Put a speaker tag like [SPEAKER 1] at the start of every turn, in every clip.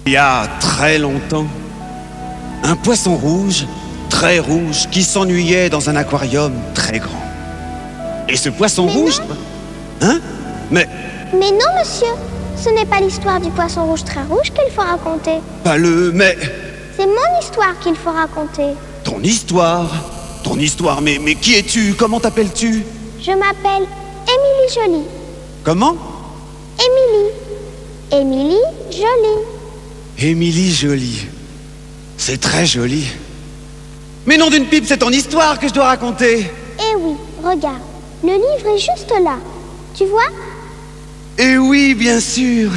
[SPEAKER 1] Il y a très longtemps, un poisson rouge, très rouge, qui s'ennuyait dans un aquarium très grand. Et ce poisson rouge... Hein? Mais
[SPEAKER 2] non, monsieur. Ce n'est pas l'histoire du poisson rouge très rouge qu'il faut raconter.
[SPEAKER 1] pas le... Mais...
[SPEAKER 2] C'est mon histoire qu'il faut raconter.
[SPEAKER 1] Ton histoire? Ton histoire, mais qui es-tu? Comment t'appelles-tu?
[SPEAKER 2] Je m'appelle Émilie Jolie.
[SPEAKER 1] Comment?
[SPEAKER 2] Émilie. Émilie Jolie.
[SPEAKER 1] Émilie Jolie. C'est très joli. Mais nom d'une pipe, c'est ton histoire que je dois raconter.
[SPEAKER 2] Eh oui, regarde. Le livre est juste là. Tu vois?
[SPEAKER 1] Eh oui, bien sûr.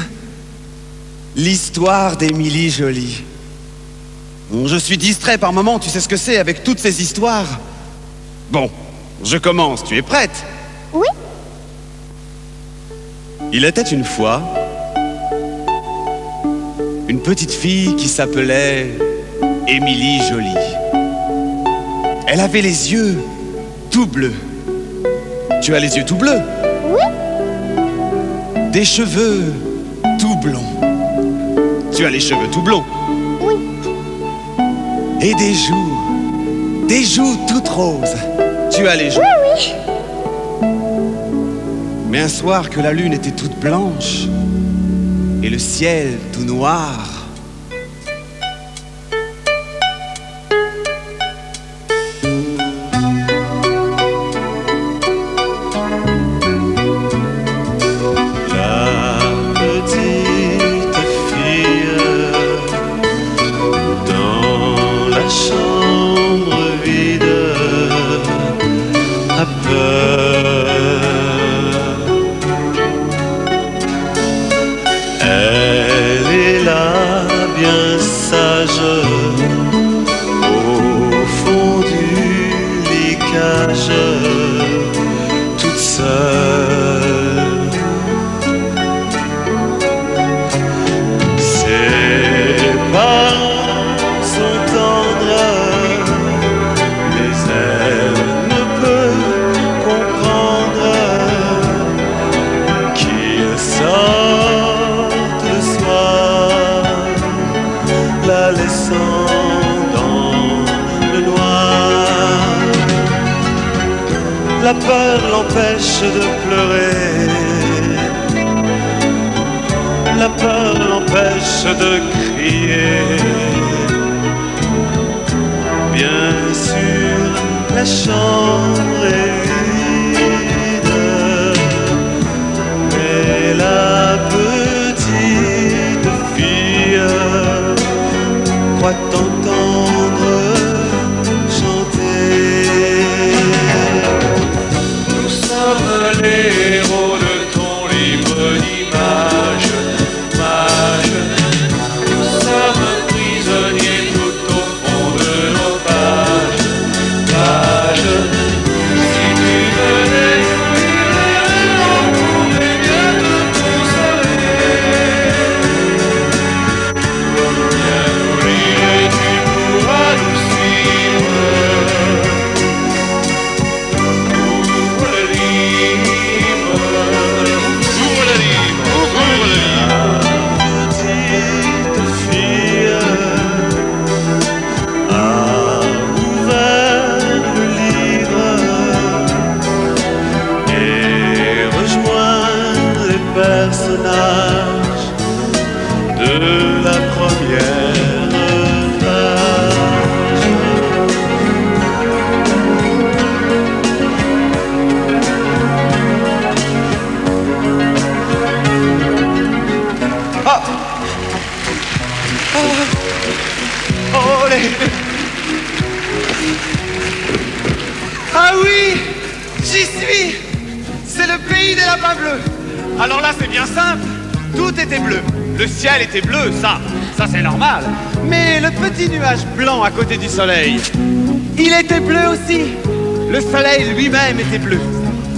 [SPEAKER 1] L'histoire d'Émilie Jolie. Je suis distrait par moments, tu sais ce que c'est avec toutes ces histoires. Bon, je commence, tu es prête?
[SPEAKER 2] Oui.
[SPEAKER 1] Il était une fois une petite fille qui s'appelait Émilie Jolie. Elle avait les yeux tout bleus. Tu as les yeux tout bleus?
[SPEAKER 2] Oui.
[SPEAKER 1] Des cheveux tout blonds. Tu as les cheveux tout blonds?
[SPEAKER 2] Oui.
[SPEAKER 1] Et des joues toutes roses. Tu as les joues?
[SPEAKER 2] Oui, oui.
[SPEAKER 1] Mais un soir que la lune était toute blanche et le ciel tout noir,
[SPEAKER 3] au fond du licage, toute seule. Ses parents sont tendres, mais elle ne peut comprendre qu'il sorte le soir, la laissant dans le noir. La peur l'empêche de pleurer, la peur l'empêche de crier. Bien sûr, la chambre est vide, mais la petite fille croit entendre chanter. Nous sommes les héros de ton livre d'images, mages. Nous sommes prisonniers tout au fond de nos pages, pages. Si tu venais, on pourrait bien te consoler. Viens nous lire et tu pourras nous suivre. Ouvre le livre, ouvre le livre, ouvre le livre. La petite fille a ouvert le livre et rejoint les personnages de la première page.
[SPEAKER 1] Ah! Oh, ah oui! J'y suis! C'est le pays des lapins bleus! Alors là, c'est bien simple. Tout était bleu. Le ciel était bleu, ça c'est normal. Mais le petit nuage blanc à côté du soleil, il était bleu aussi. Le soleil lui-même était bleu.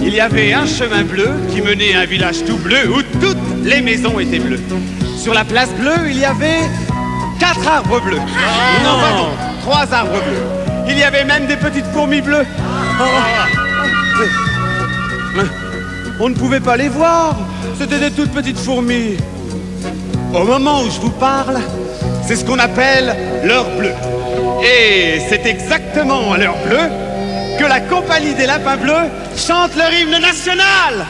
[SPEAKER 1] Il y avait un chemin bleu qui menait à un village tout bleu où toutes les maisons étaient bleues. Sur la place bleue, il y avait 4 arbres bleus. Non, pardon, 3 arbres bleus. Il y avait même des petites fourmis bleues. On ne pouvait pas les voir. C'était des toutes petites fourmis. Au moment où je vous parle, c'est ce qu'on appelle l'heure bleue. Et c'est exactement à l'heure bleue que la compagnie des lapins bleus chante leur hymne national.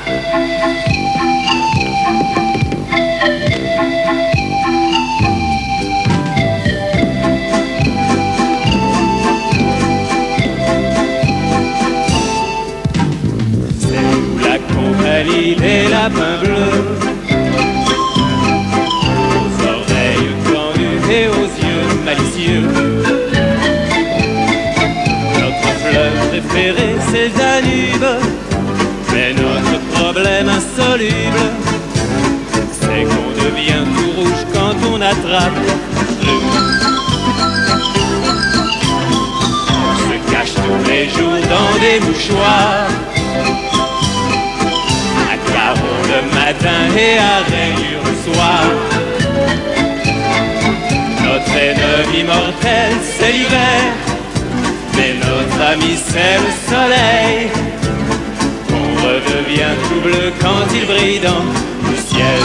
[SPEAKER 4] C'est où la compagnie des lapins bleus, aux oreilles tendues et aux yeux malicieux. Notre fleuve préféré, c'est le Danube, mais notre problème insoluble, c'est qu'on devient tout rouge quand on attrape l'eau. On se cache tous les jours dans des mouchoirs, à carreaux le matin et à rayures le soir. Notre ennemi mortel, c'est l'hiver, mais notre ami, c'est le soleil. On redevient tout bleu quand il brille dans le ciel.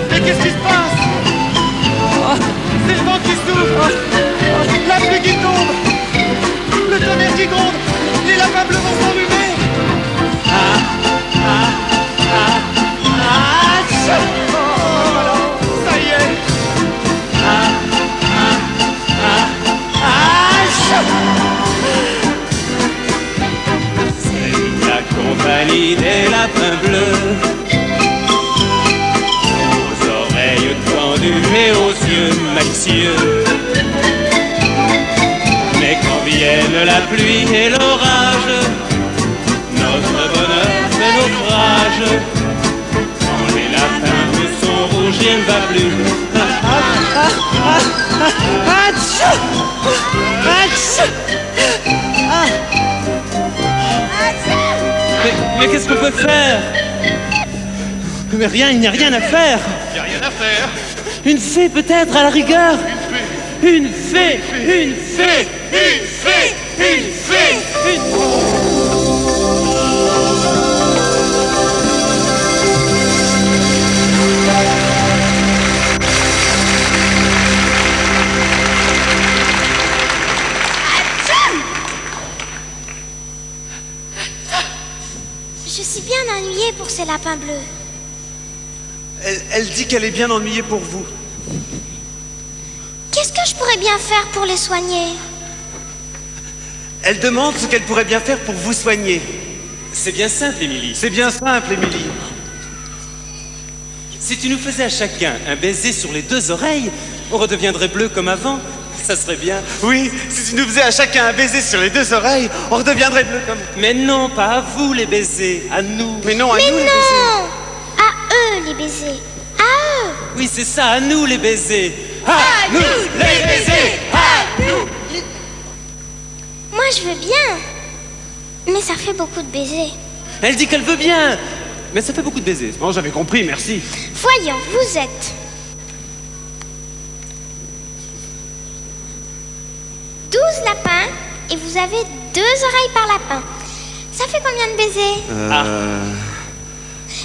[SPEAKER 1] Mais qu'est-ce qui se passe? C'est le vent qui souffle, la pluie qui tombe, le tonnerre qui gronde, les lapins bleus vont s'enrhumer. Ça y est.
[SPEAKER 4] C'est la compagnie des lapins bleus, aux oreilles tendues et aux yeux malicieux. Mais quand viennent la pluie et l'orage, notre bonheur fait naufrage. Quand les lapins bleus sont rouges, rien ne va plus. Mais qu'est-ce qu'on peut faire? Mais rien, il n'y a rien à faire.
[SPEAKER 1] Y a rien à faire.
[SPEAKER 4] Une fée peut-être à la rigueur. Une fée, une fée, une fée, une fée, une fée.
[SPEAKER 2] Je suis bien ennuyée pour ces lapins bleus.
[SPEAKER 1] Elle dit qu'elle est bien ennuyée pour vous.
[SPEAKER 2] Qu'est-ce que je pourrais bien faire pour les soigner?
[SPEAKER 1] Elle demande ce qu'elle pourrait bien faire pour vous soigner.
[SPEAKER 4] C'est bien simple, Émilie.
[SPEAKER 1] C'est bien simple, Émilie.
[SPEAKER 4] Si tu nous faisais à chacun un baiser sur les deux oreilles, on redeviendrait bleu comme avant. Ça serait bien.
[SPEAKER 1] Oui, si tu nous faisais à chacun un baiser sur les deux oreilles, on redeviendrait bleu comme...
[SPEAKER 4] Mais non, pas à vous les baisers, à nous.
[SPEAKER 1] Mais non, à
[SPEAKER 2] Mais
[SPEAKER 1] nous les baisers.
[SPEAKER 2] non! À eux les baisers. À eux!
[SPEAKER 4] Oui, c'est ça, à nous les baisers. À nous les baisers. À nous.
[SPEAKER 2] Moi je veux bien. Mais ça fait beaucoup de baisers.
[SPEAKER 4] Elle dit qu'elle veut bien, mais ça fait beaucoup de baisers.
[SPEAKER 1] Bon, j'avais compris, merci.
[SPEAKER 2] Voyons, vous êtes 12 lapins et vous avez 2 oreilles par lapin. Ça fait combien de baisers?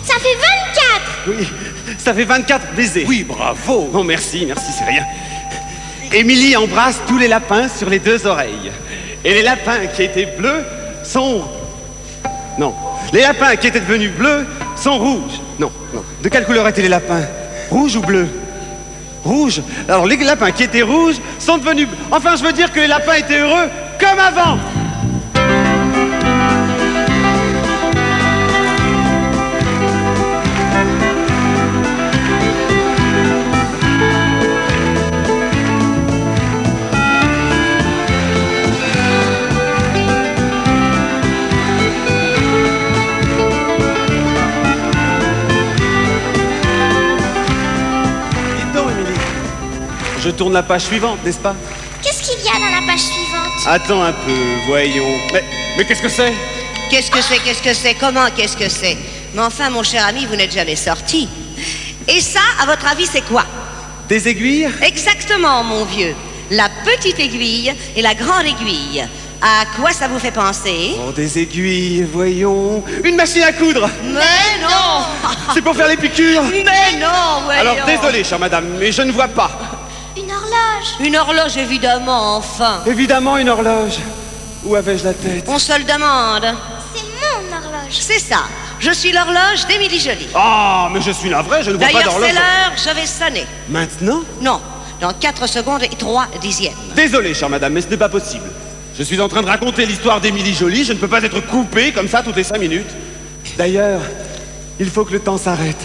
[SPEAKER 2] Ça fait 24!
[SPEAKER 1] Oui, ça fait 24 baisers.
[SPEAKER 4] Oui, bravo.
[SPEAKER 1] Non, merci, c'est rien. Émilie embrasse tous les lapins sur les deux oreilles. Et les lapins qui étaient bleus sont... Non. Les lapins qui étaient devenus bleus sont rouges. Non. De quelle couleur étaient les lapins? Rouge ou bleu? Rouge. Alors les lapins qui étaient rouges sont devenus... Enfin, je veux dire que les lapins étaient heureux comme avant. Je tourne la page suivante, n'est-ce pas?
[SPEAKER 2] Qu'est-ce qu'il y a dans la page suivante?
[SPEAKER 1] Attends un peu, voyons. Mais qu'est-ce que c'est?
[SPEAKER 5] Qu'est-ce que c'est? Qu'est-ce que c'est? Comment qu'est-ce que c'est? Mais enfin, mon cher ami, vous n'êtes jamais sorti. Et ça, à votre avis, c'est quoi?
[SPEAKER 1] Des aiguilles?
[SPEAKER 5] Exactement, mon vieux. La petite aiguille et la grande aiguille. À quoi ça vous fait penser?
[SPEAKER 1] Oh, des aiguilles, voyons. Une machine à coudre!
[SPEAKER 5] Mais non!
[SPEAKER 1] C'est pour faire les piqûres?
[SPEAKER 5] Mais non, voyons.
[SPEAKER 1] Alors, désolé, chère madame, mais je ne vois pas.
[SPEAKER 2] Une horloge.
[SPEAKER 5] Une horloge, évidemment, enfin.
[SPEAKER 1] Évidemment, une horloge. Où avais-je la tête?
[SPEAKER 5] On se le demande.
[SPEAKER 2] C'est mon horloge.
[SPEAKER 5] C'est ça. Je suis l'horloge d'Émilie Joly.
[SPEAKER 1] Ah, mais je suis navré, je ne vois pas
[SPEAKER 5] D'ailleurs,
[SPEAKER 1] d'horloge.
[SPEAKER 5] c'est l'heure, je vais sonner.
[SPEAKER 1] Maintenant?
[SPEAKER 5] Non, dans 4 secondes et 3 dixièmes.
[SPEAKER 1] Désolé, chère madame, mais ce n'est pas possible. Je suis en train de raconter l'histoire d'Émilie Joly, je ne peux pas être coupé comme ça toutes les 5 minutes. D'ailleurs, il faut que le temps s'arrête.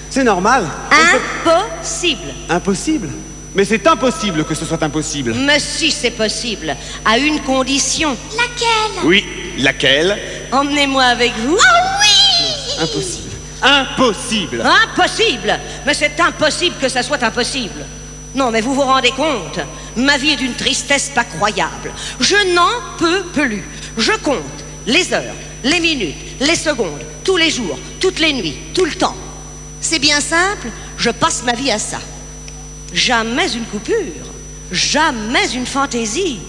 [SPEAKER 1] C'est normal.
[SPEAKER 5] Impossible.
[SPEAKER 1] Impossible? Mais c'est impossible que ce soit impossible.
[SPEAKER 5] Mais si c'est possible, à une condition.
[SPEAKER 2] Laquelle?
[SPEAKER 1] Oui, laquelle?
[SPEAKER 5] Emmenez-moi avec vous.
[SPEAKER 2] Oh oui!
[SPEAKER 1] Impossible. Impossible!
[SPEAKER 5] Impossible. Mais c'est impossible que ça soit impossible. Non, mais vous vous rendez compte? Ma vie est d'une tristesse pas croyable. Je n'en peux plus. Je compte les heures, les minutes, les secondes, tous les jours, toutes les nuits, tout le temps. C'est bien simple, je passe ma vie à ça. Jamais une coupure, jamais une fantaisie.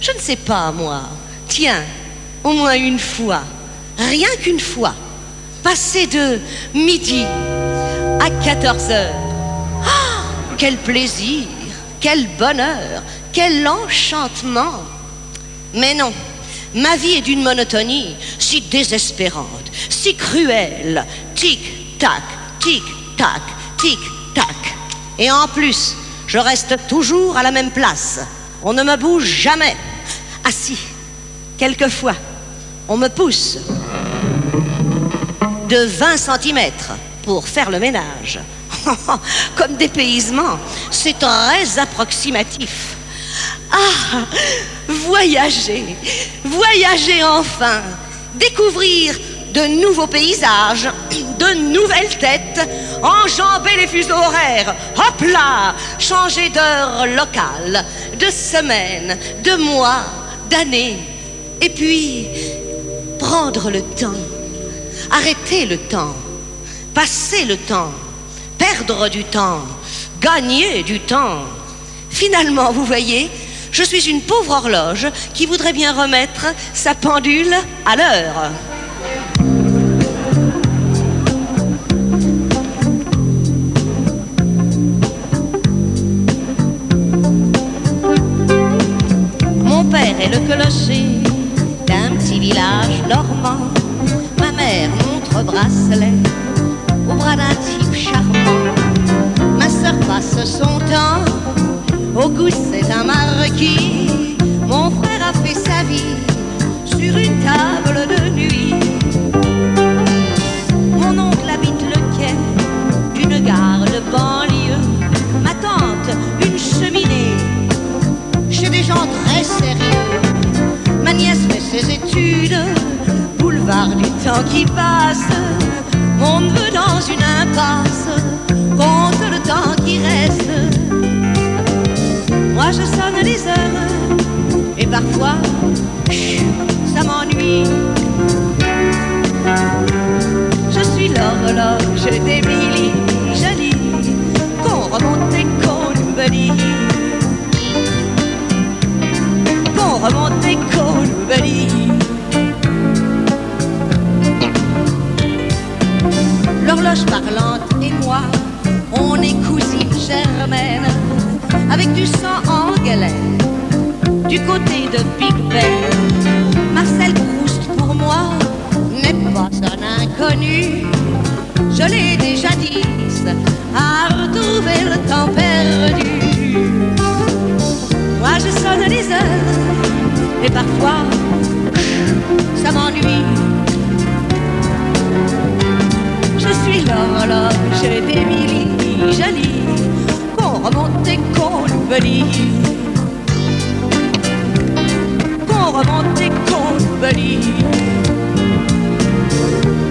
[SPEAKER 5] Je ne sais pas, moi. Tiens, au moins une fois, rien qu'une fois, passer de midi à 14 heures. Quel plaisir, quel bonheur, quel enchantement. Mais non, ma vie est d'une monotonie si désespérante, si cruelle. Tic-tac, tic-tac, tic-tac. Et en plus, je reste toujours à la même place. On ne me bouge jamais. Assis, quelquefois, on me pousse de 20 centimètres pour faire le ménage. Comme dépaysement, c'est très approximatif. Ah, voyager, voyager enfin, découvrir de nouveaux paysages, de nouvelles têtes, enjamber les fuseaux horaires, hop là, changer d'heure locale, de semaine, de mois, d'années, et puis prendre le temps, arrêter le temps, passer le temps, perdre du temps, gagner du temps. Finalement, vous voyez, je suis une pauvre horloge qui voudrait bien remettre sa pendule à l'heure. Mon père est le clocher d'un petit village normand. Ma mère montre bracelet au bras d'un type charmant. Ma sœur passe son temps au gousset d'un marquis. Mon frère a fait sa vie sur une table de nuit. Mon oncle habite le quai d'une gare de banlieue. Ma tante, une cheminée chez des gens très sérieux. Ma nièce fait ses études, boulevard du temps qui passe. Mon neveu dans une impasse, compte le temps qui reste. Moi je sonne les heures, et parfois, ça m'ennuie. Je suis l'horloge d'Émilie Joly, qu'on remonte et qu'on oublie. Qu'on remonte et qu'on oublie. L'horloge parlante et moi, on est cousines germaines, avec du sang anglais, du côté de Big Ben. Marcel Proust pour moi n'est pas un inconnu. Je l'ai déjà dit, à retrouver le temps perdu. Moi je sonne les heures, et parfois ça m'ennuie. Je suis l'horloge d'Émilie Joly, qu'on remonte et qu'on oublie. Qu'on remonte et qu'on oublie.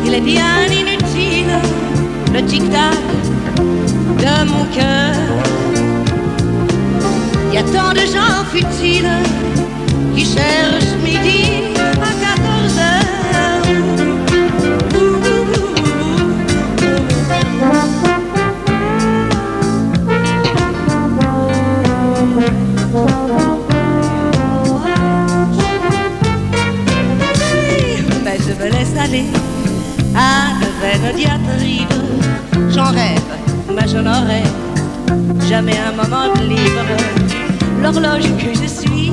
[SPEAKER 5] Il est bien inutile le tic-tac de mon cœur. Il y a tant de gens futiles qui cherchent midi à 14 heures. jamais un moment de libre. L'horloge que je suis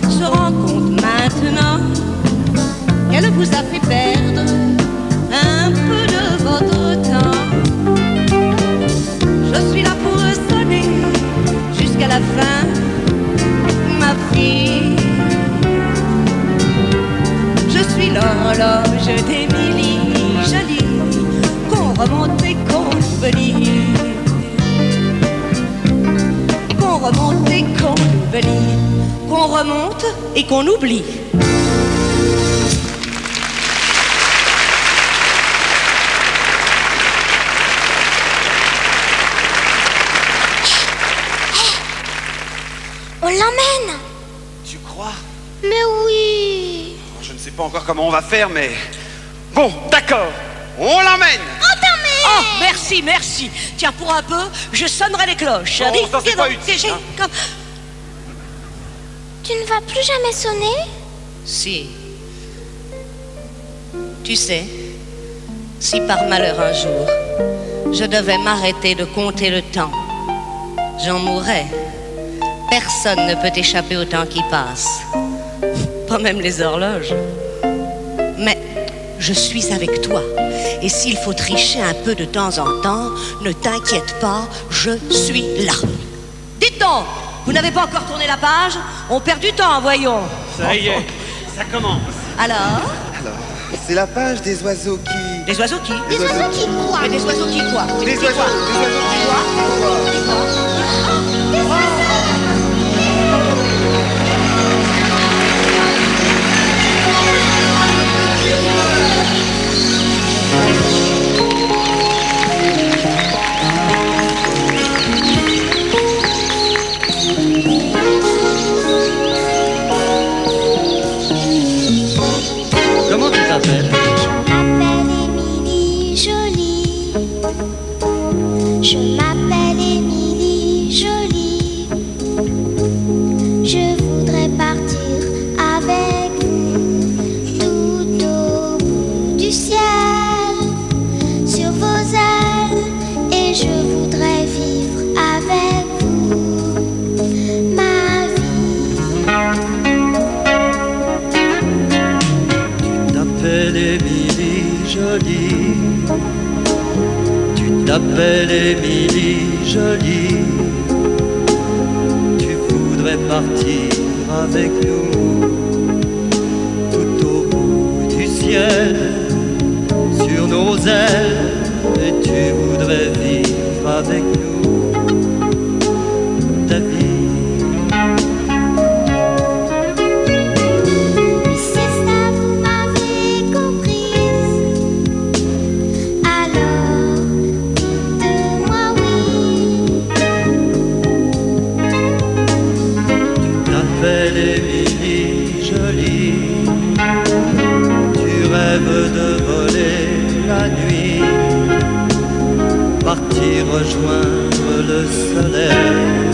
[SPEAKER 5] se rend compte maintenant qu'elle vous a fait perdre un peu de votre temps. Je suis là pour sonner jusqu'à la fin, ma fille. Je suis l'horloge d'Émilie Jolie, qu'on remonte et qu'on oublie. Qu'on remonte et qu'on oublie. Qu'on remonte et qu'on oublie.
[SPEAKER 2] On l'emmène.
[SPEAKER 1] Tu crois?
[SPEAKER 2] Mais oui.
[SPEAKER 1] Je ne sais pas encore comment on va faire, mais... Bon, d'accord, on l'emmène.
[SPEAKER 2] On t'emmène.
[SPEAKER 5] Oh, merci, merci. Tiens, pour un peu, je sonnerai les cloches.
[SPEAKER 1] Oh, ça, c'est pas utile, hein.
[SPEAKER 5] Comme...
[SPEAKER 2] Tu ne vas plus jamais sonner?
[SPEAKER 5] Si. Tu sais, si par malheur un jour, je devais m'arrêter de compter le temps, j'en mourrais. Personne ne peut échapper au temps qui passe. Pas même les horloges. Mais je suis avec toi. Et s'il faut tricher un peu de temps en temps, ne t'inquiète pas, je suis là. Dites donc, vous n'avez pas encore tourné la page? On perd du temps, voyons.
[SPEAKER 1] Ça y est, ça commence.
[SPEAKER 5] Alors,
[SPEAKER 6] c'est la page des oiseaux qui...
[SPEAKER 5] des oiseaux qui?
[SPEAKER 2] Des oiseaux qui quoi?
[SPEAKER 5] Mais des oiseaux qui quoi?
[SPEAKER 6] Des oiseaux qui quoi?
[SPEAKER 4] Comment tu t'appelles?
[SPEAKER 2] Je m'appelle Émilie Jolie. Je m'appelle Émilie Jolie. Je voudrais partir avec vous tout au bout du ciel, sur vos ailes, et je voudrais vivre avec vous ma vie.
[SPEAKER 4] T'appelles Émilie Jolie. Tu t'appelles Émilie Jolie. Tu voudrais partir avec nous tout au bout du ciel, sur nos ailes, et tu voudrais vivre avec nous ta vie.
[SPEAKER 2] Si ça vous m'avez comprise, alors dites-moi oui.
[SPEAKER 4] T'appelles Émilie Jolie. Tu rêves de voler la nuit, partir rejoindre le soleil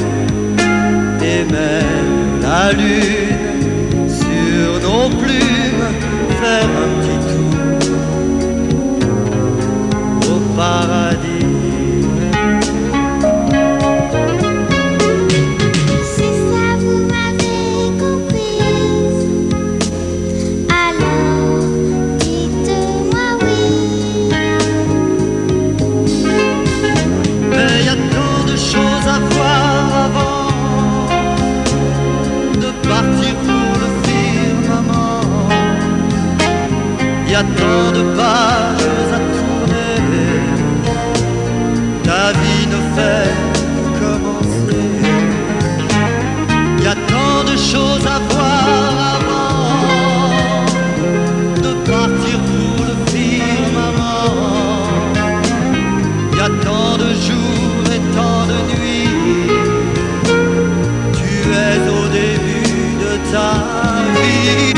[SPEAKER 4] et même la lune, sur nos plumes faire un petit tour au paradis.
[SPEAKER 2] Si ça vous m'avez comprise, alors dites-moi oui.
[SPEAKER 4] Mais y a tant de choses à voir avant de partir pour le firmament. Y a tant de pages à tourner. Ta vie ne fait que commencer. Y a tant de choses à voir avant de partir pour le firmament. Y a tant de jours et tant de nuits. Tu es au début de ta vie.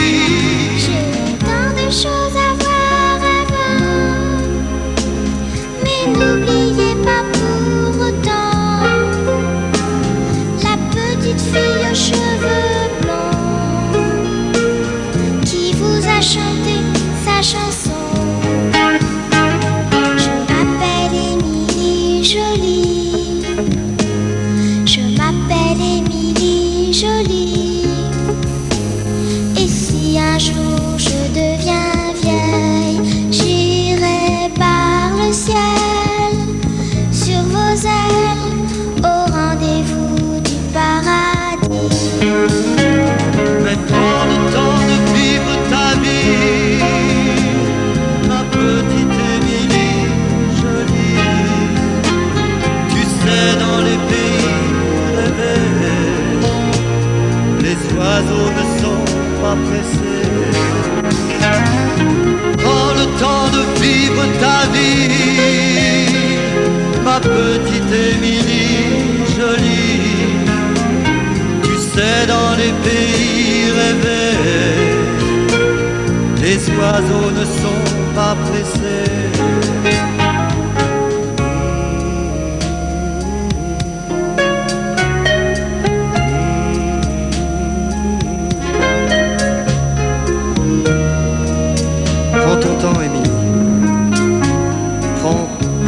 [SPEAKER 2] J'ai tant de choses à voir avant
[SPEAKER 7] les pays rêvés, les oiseaux ne sont pas pressés. Prends le temps de vivre ta vie, ma petite Émilie jolie. Tu sais, dans les pays rêvés, les oiseaux ne sont pas pressés. Prends ton temps, Émilie. Prends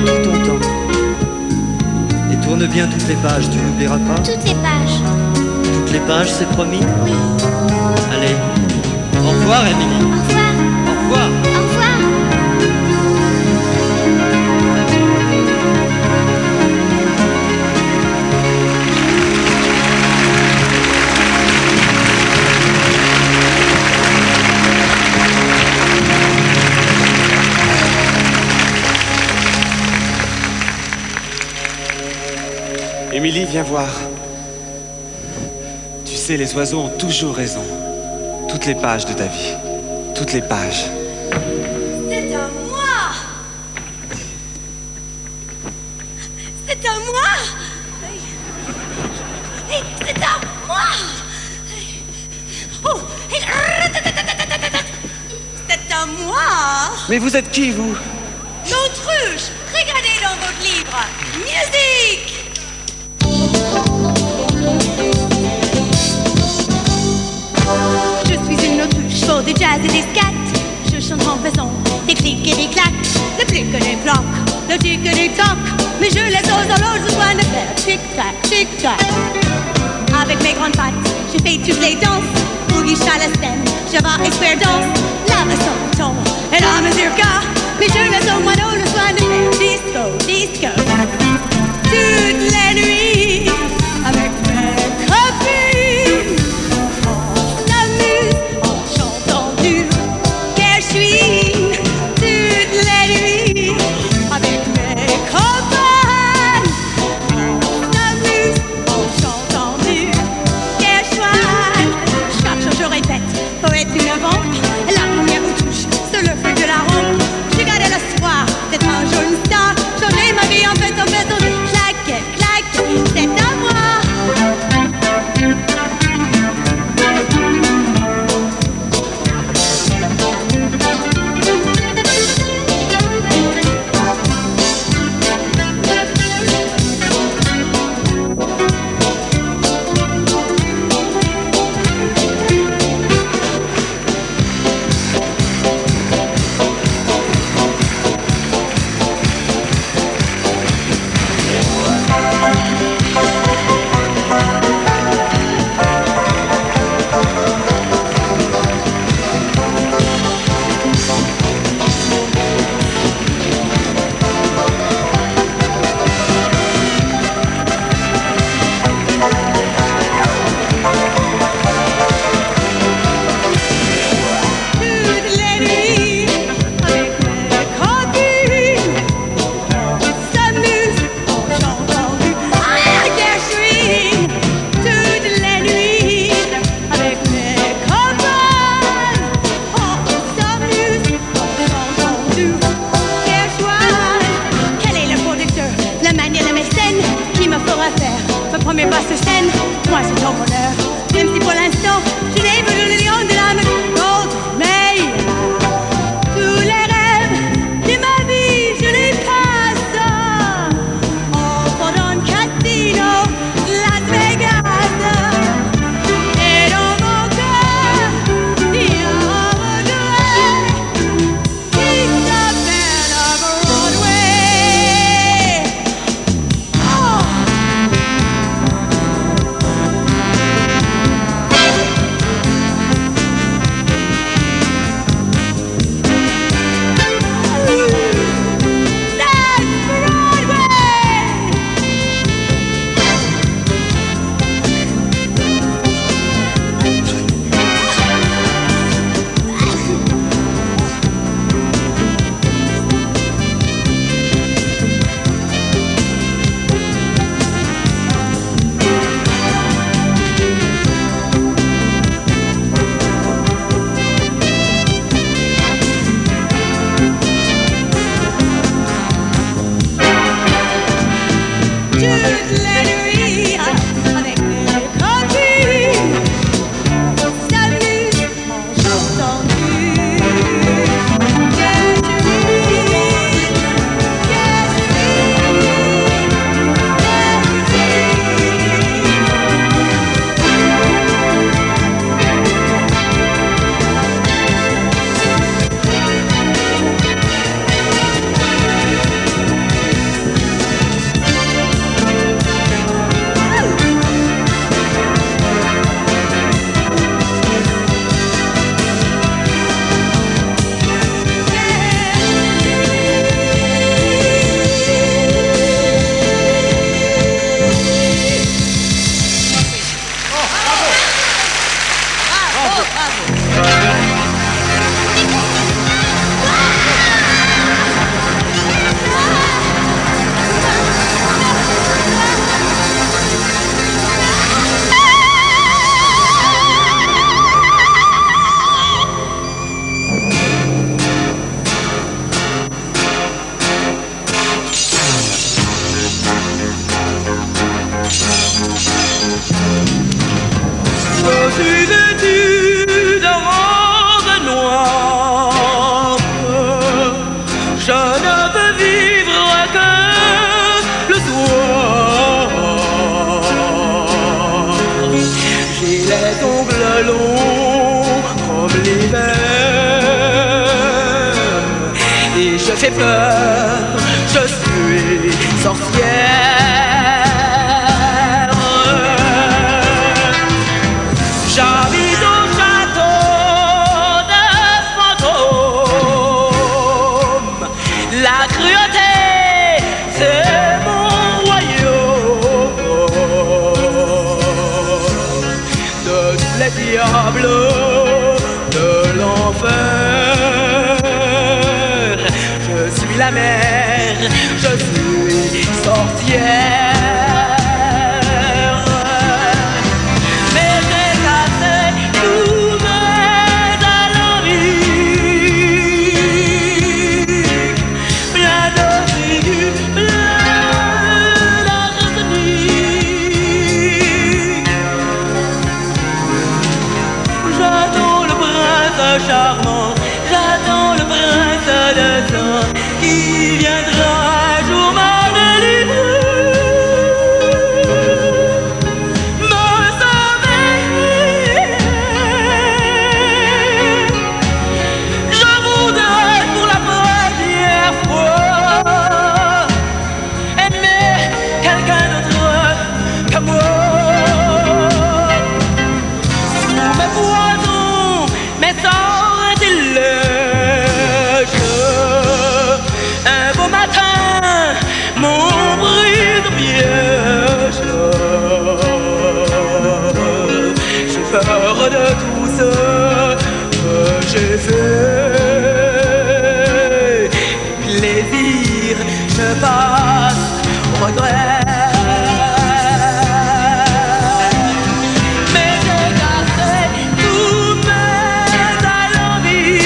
[SPEAKER 7] tout ton temps. Et tourne bien toutes les pages, tu n'oublieras pas?
[SPEAKER 2] Toutes les pages.
[SPEAKER 7] Toutes les pages, c'est promis?
[SPEAKER 2] Oui.
[SPEAKER 7] Allez, au revoir, Émilie.
[SPEAKER 2] Au revoir.
[SPEAKER 7] Au revoir.
[SPEAKER 2] Au revoir.
[SPEAKER 1] Émilie, viens voir. Tu sais, les oiseaux ont toujours raison. Toutes les pages de ta vie. Toutes les pages.
[SPEAKER 5] C'est à moi! C'est à moi! C'est à moi! Oh! C'est à moi!
[SPEAKER 1] Mais vous êtes qui, vous?
[SPEAKER 5] L'autruche! Regardez dans votre livre! Musique! Je suis une autruche pour du jazz et des scats. Je chante en faisant des clics et des claques. Le plus que des blocs, le tic et des tocs. Mais je laisse aux horloges le soin de faire tic-tac, tic-tac. Avec mes grandes pattes, je fais toutes les danses. Boogie, Charleston, Java, expérience. La son et la mazurka. Mais je laisse aux moineaux le soin de faire disco, disco. Toutes les nuits, avec mes copines, on s'amuse en chantant du Gershwin. Toutes les nuits, avec mes copains, on s'amuse en chantant du Gershwin. Chaque jour je répète, poète innovant, la première où touche sur le feu de la rampe. J'ai gardé l'espoir d'être un jour une star, changer ma vie en faisant de claquettes, claquettes, c'est à moi. j'ai peur, je suis sorcière. J'habite au château de fantômes. La cruauté, c'est mon royaume. De tous les diables de l'enfer, je suis la mer, je suis sorcière. Mais j'ai cassé tous mes alambics, plein de figures, plein d'arsenic. J'attends le prince charmant, j'attends le prince de sang qui viendra un jour me délivrer, me sauver. Je voudrais pour la première fois aimer quelqu'un d'autre que moi. Sous mes poisons, mes sortilèges, un beau matin, mon brise piège. J'ai peur de tout ce que j'ai fait. Plaisir, je passe au regret. Mais j'ai cassé tous mes alambics,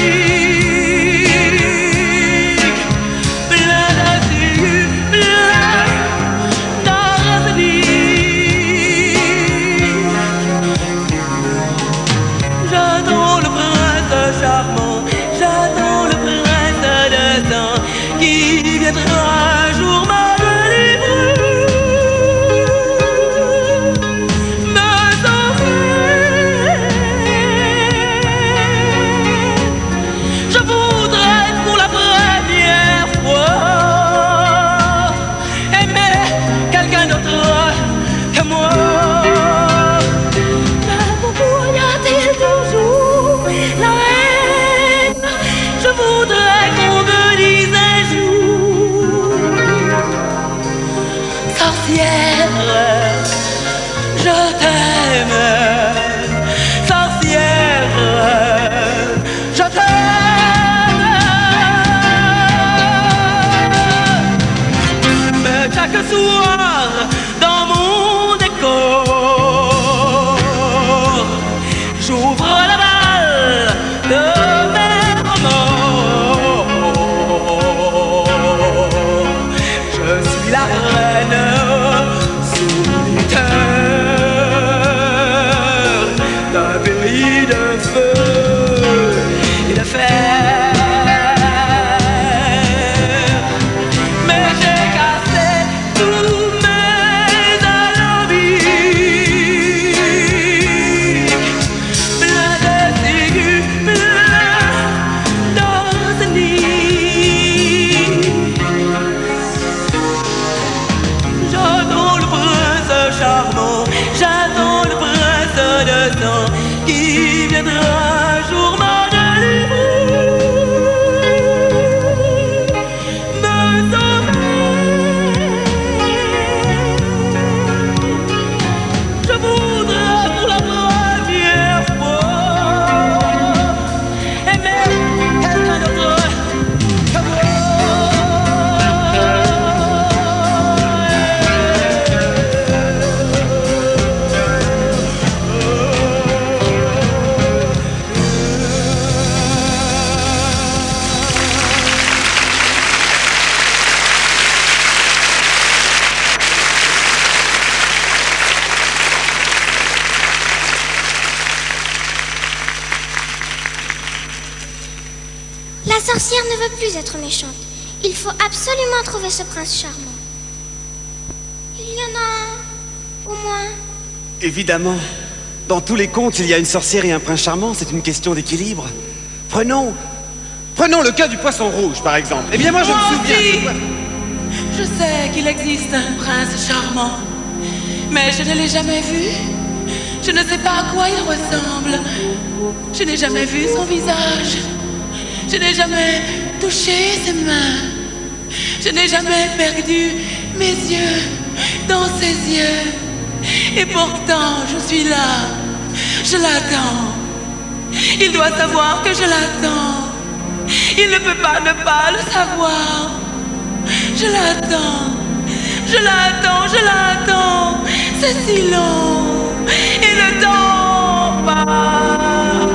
[SPEAKER 5] plein d'acier, plein d'arsenic. J'attends le prince charmant, j'attends le prince de sang qui viendra un jour me délivrer, me sauver. Je voudrais pour la première fois aimer quelqu'un d'autre que moi. Mais pourquoi y a-t-il toujours la haine? Je voudrais qu'on me dise un jour: sorcière, je t'aime. Sorcière, je t'aime. Mais chaque soir dans mon décor, j'ouvre la balle de mes remords. Je suis la reine solitaire d'un pays de feu et de fer. Mais j'ai cassé tous mes alambics, plein de figures, plein d'arsenic. J'attends le prince charmant, j'attends le prince de sang qui viendra un jour me délivrer, me sauver. Je voudrais pour la première fois aimer quelqu'un d'autre que moi.
[SPEAKER 2] La sorcière ne veut plus être méchante. Il faut absolument trouver ce prince charmant. Il y en a un, au moins.
[SPEAKER 6] Évidemment. Dans tous les contes, il y a une sorcière et un prince charmant. C'est une question d'équilibre. Prenons
[SPEAKER 1] Prenons le cas du poisson rouge, par exemple. Eh bien, moi, je me souviens...
[SPEAKER 8] Je sais qu'il existe un prince charmant, mais je ne l'ai jamais vu. Je ne sais pas à quoi il ressemble. Je n'ai jamais vu son visage. Je n'ai jamais touché ses mains. Je n'ai jamais perdu mes yeux dans ses yeux. Et pourtant, je suis là. Je l'attends. Il doit savoir que je l'attends. Il ne peut pas ne pas le savoir. Je l'attends. Je l'attends, je l'attends. C'est si long. Et le temps passe.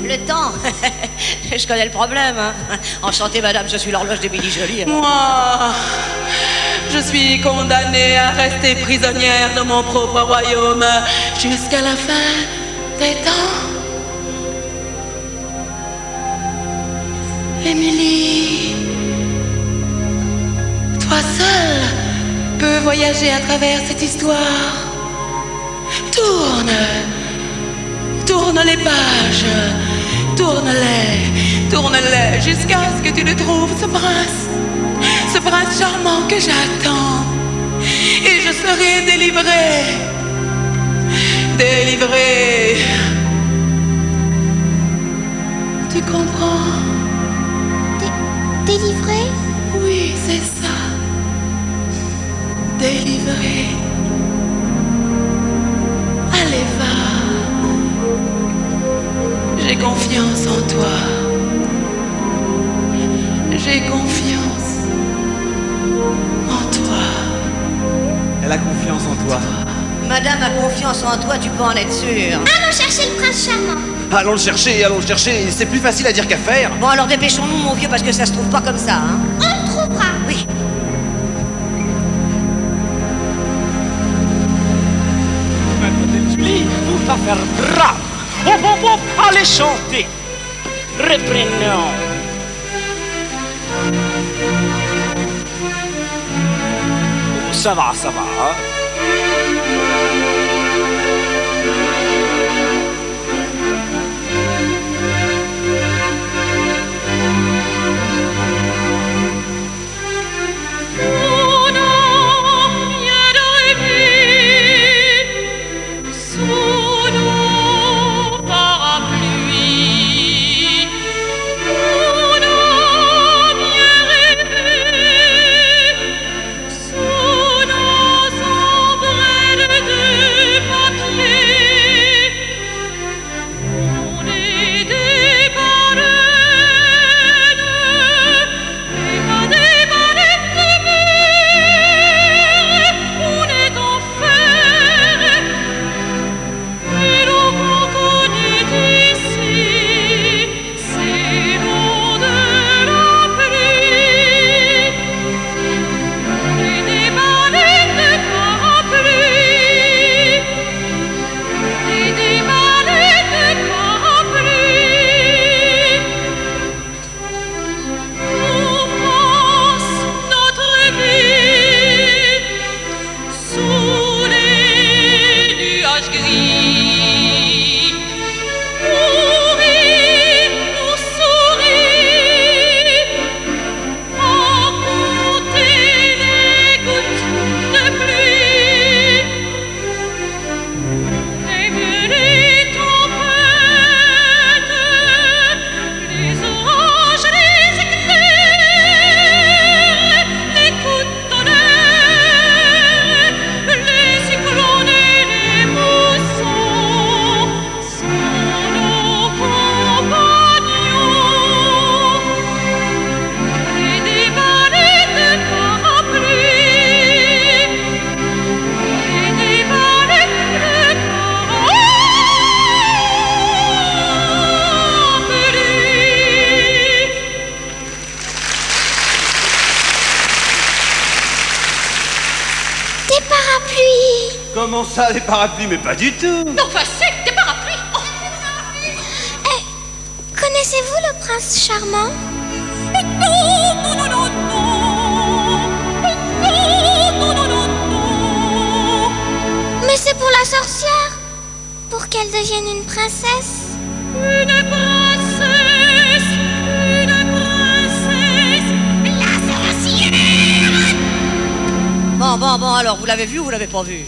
[SPEAKER 5] Le temps. Je connais le problème. Hein. Enchantée, madame, je suis l'horloge d'Émilie Joly.
[SPEAKER 8] Moi, je suis condamnée à rester prisonnière dans mon propre royaume jusqu'à la fin des temps. Émilie, toi seule peux voyager à travers cette histoire. Tourne les pages, tourne-les jusqu'à ce que tu ne trouves ce prince charmant que j'attends. Et je serai délivrée. Tu comprends?
[SPEAKER 2] Délivré?
[SPEAKER 8] Oui, c'est ça. Délivrée. Allez, va. J'ai confiance en toi. J'ai confiance en toi.
[SPEAKER 1] Elle a confiance en toi.
[SPEAKER 5] Madame a confiance en toi, tu peux en être sûre.
[SPEAKER 2] Allons chercher le prince charmant.
[SPEAKER 1] Allons le chercher. C'est plus facile à dire qu'à faire.
[SPEAKER 5] Bon, alors dépêchons-nous, mon vieux, parce que ça se trouve pas comme ça, hein.
[SPEAKER 2] On le trouvera.
[SPEAKER 5] Oui.
[SPEAKER 4] Mademoiselle Julie, vous va faire grave. Allez chanter. Reprenons. Ça va, hein.
[SPEAKER 1] Comment ça, des parapluies? Mais pas du tout.
[SPEAKER 8] Non, enfin, c'est des parapluies. Oh.
[SPEAKER 2] Connaissez-vous le prince charmant?
[SPEAKER 8] Non.
[SPEAKER 2] Mais c'est pour la sorcière, pour qu'elle devienne une princesse.
[SPEAKER 8] Une princesse.
[SPEAKER 5] Bon, alors, vous l'avez vu ou vous l'avez pas vu?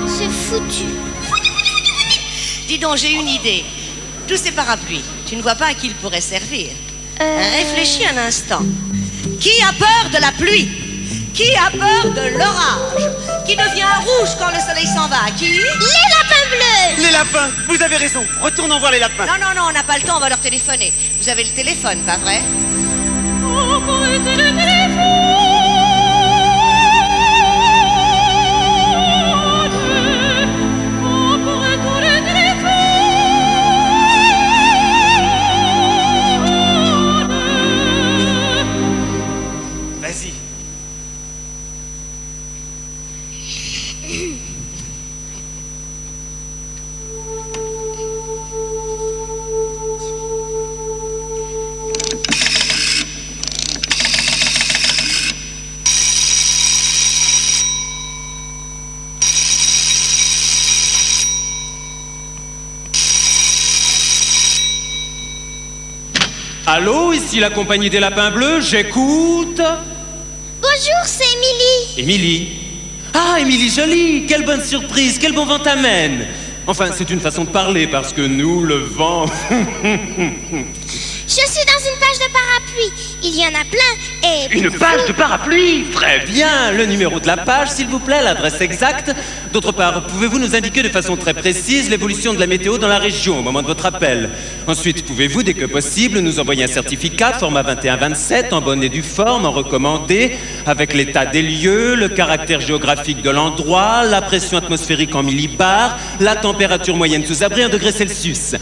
[SPEAKER 2] C'est foutu.
[SPEAKER 5] Dis donc, j'ai une idée. Tous ces parapluies, tu ne vois pas à qui ils pourraient servir? Réfléchis un instant. Qui a peur de la pluie? Qui a peur de l'orage? Qui devient rouge quand le soleil s'en va? Qui?
[SPEAKER 2] Les lapins bleus.
[SPEAKER 1] Les lapins, vous avez raison. Retournons voir les lapins.
[SPEAKER 5] Non, on n'a pas le temps, on va leur téléphoner. Vous avez le téléphone, pas vrai?
[SPEAKER 1] Vas-y.
[SPEAKER 4] Allô, ici la compagnie des lapins bleus, j'écoute.
[SPEAKER 2] Bonjour, c'est Émilie.
[SPEAKER 4] Émilie. Ah, Émilie jolie, quelle bonne surprise, quel bon vent t'amène. Enfin, c'est une façon de parler parce que nous, le vent...
[SPEAKER 2] Je suis dans une page de parapluie. Il y en a plein et...
[SPEAKER 4] Une page de parapluie? Très bien. Le numéro de la page, s'il vous plaît, l'adresse exacte. D'autre part, pouvez-vous nous indiquer de façon très précise l'évolution de la météo dans la région au moment de votre appel? Ensuite, pouvez-vous, dès que possible, nous envoyer un certificat format 21-27 en bonne et due forme, en recommandé, avec l'état des lieux, le caractère géographique de l'endroit, la pression atmosphérique en millibars, la température moyenne sous abri 1 degré Celsius.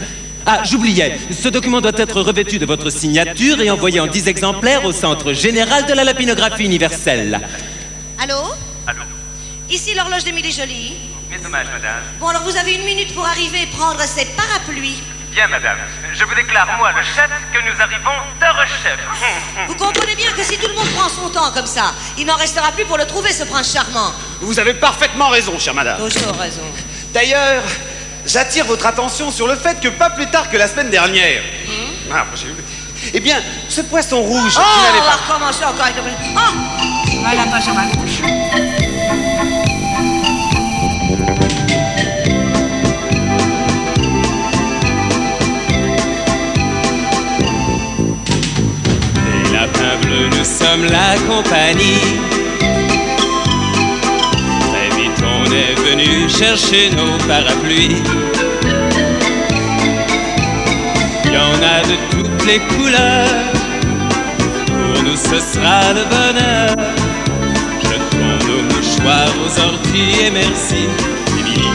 [SPEAKER 4] Ah, j'oubliais, ce document doit être revêtu de votre signature et envoyé en 10 exemplaires au Centre Général de la Lapinographie Universelle.
[SPEAKER 5] Allô?
[SPEAKER 3] Allô?
[SPEAKER 5] Ici l'horloge d'Émilie Jolie.
[SPEAKER 3] Mes hommages, madame.
[SPEAKER 5] Bon, alors vous avez 1 minute pour arriver et prendre ces parapluies.
[SPEAKER 3] Bien, madame. Je vous déclare, moi, le chef, que nous arrivons d'heure-chef.
[SPEAKER 5] Vous comprenez bien que si tout le monde prend son temps comme ça, il n'en restera plus pour le trouver, ce prince charmant.
[SPEAKER 1] Vous avez parfaitement raison, chère madame.
[SPEAKER 5] Toujours raison.
[SPEAKER 1] D'ailleurs, j'attire votre attention sur le fait que pas plus tard que la semaine dernière... Eh bien, ce poisson rouge
[SPEAKER 5] Oh,
[SPEAKER 1] qui n'avait
[SPEAKER 5] on va
[SPEAKER 1] pas...
[SPEAKER 5] recommencer encore avec le... Oh, voilà, pas sur ma gauche.
[SPEAKER 4] Les lapins bleus, nous sommes la compagnie. Très vite, on est venu chercher nos parapluies. Il y en a de toutes les couleurs. Pour nous, ce sera le bonheur. Jetons nos mouchoirs aux orties et merci, Émilie.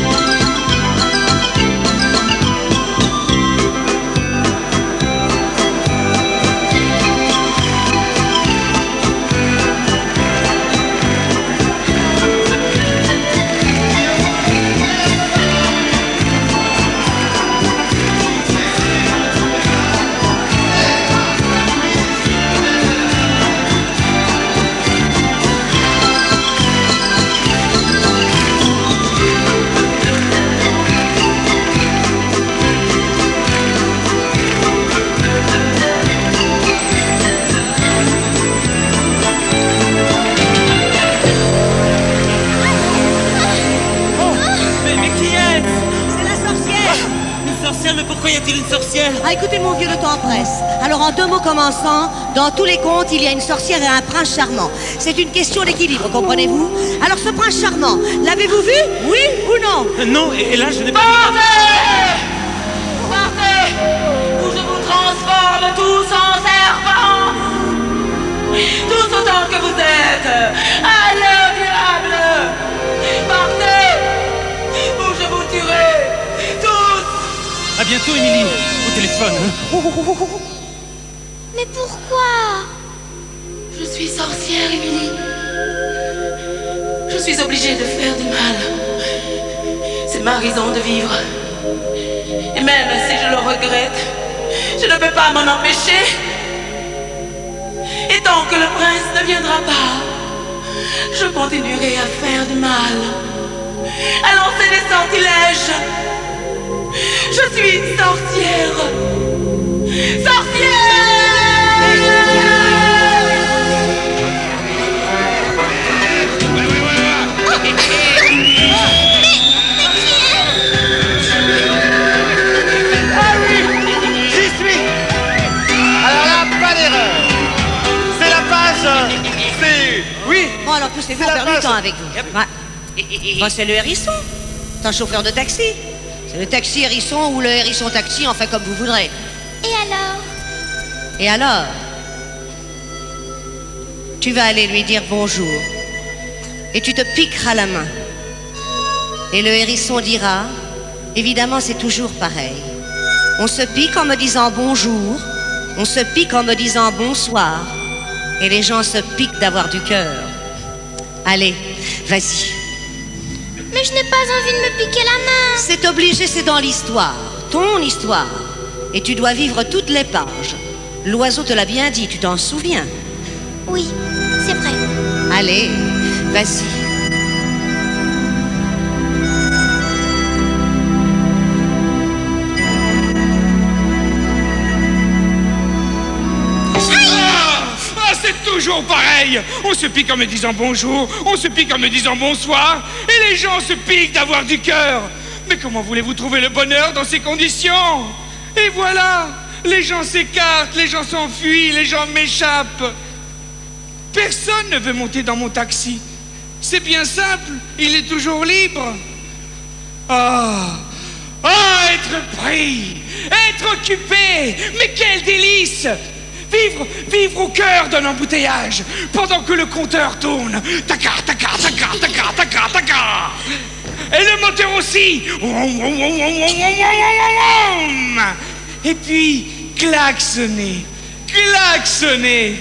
[SPEAKER 4] Mais pourquoi y a-t-il une sorcière?
[SPEAKER 5] Ah, écoutez, mon vieux, le temps presse. Alors, en 2 mots commençants, dans tous les contes, il y a une sorcière et un prince charmant. C'est une question d'équilibre, comprenez-vous? Alors, ce prince charmant, l'avez-vous vu? Oui ou non?
[SPEAKER 4] Non, et là, je n'ai pas...
[SPEAKER 8] Partez! Ou je vous transforme tous en serpents! Tous autant que vous êtes! Allez au diable! Partez! Ou je vous tuerai!
[SPEAKER 4] À bientôt, Émilie, au téléphone.
[SPEAKER 2] Mais pourquoi?
[SPEAKER 8] Je suis sorcière, Émilie. Je suis obligée de faire du mal. C'est ma raison de vivre. Et même si je le regrette, je ne peux pas m'en empêcher. Et tant que le prince ne viendra pas, je continuerai à faire du mal, à lancer des sortilèges. Je suis une sorcière. Sorcière!
[SPEAKER 5] Bon, alors poussez-vous, on perd du temps avec vous. Ouais. Bon, c'est le hérisson. C'est un chauffeur de taxi. C'est le taxi hérisson ou le hérisson taxi, enfin comme vous voudrez.
[SPEAKER 2] Et alors?
[SPEAKER 5] Et alors? Tu vas aller lui dire bonjour. Et tu te piqueras la main. Et le hérisson dira, évidemment c'est toujours pareil. On se pique en me disant bonjour. On se pique en me disant bonsoir. Et les gens se piquent d'avoir du cœur. Allez, vas-y.
[SPEAKER 2] Mais je n'ai pas envie de me piquer la main.
[SPEAKER 5] C'est obligé, c'est dans l'histoire. Ton histoire. Et tu dois vivre toutes les pages. L'oiseau te l'a bien dit, tu t'en souviens?
[SPEAKER 2] Oui, c'est vrai.
[SPEAKER 5] Allez, vas-y.
[SPEAKER 1] C'est toujours pareil. On se pique en me disant bonjour, on se pique en me disant bonsoir, et les gens se piquent d'avoir du cœur. Mais comment voulez-vous trouver le bonheur dans ces conditions? Et voilà, les gens s'écartent, les gens s'enfuient, les gens m'échappent. Personne ne veut monter dans mon taxi. C'est bien simple, il est toujours libre. Être pris, être occupé, mais quel délice! Vivre au cœur d'un embouteillage, pendant que le compteur tourne. Taca, taca, taca, taca, taca, taca. Et le moteur aussi. Et puis, klaxonner, klaxonner.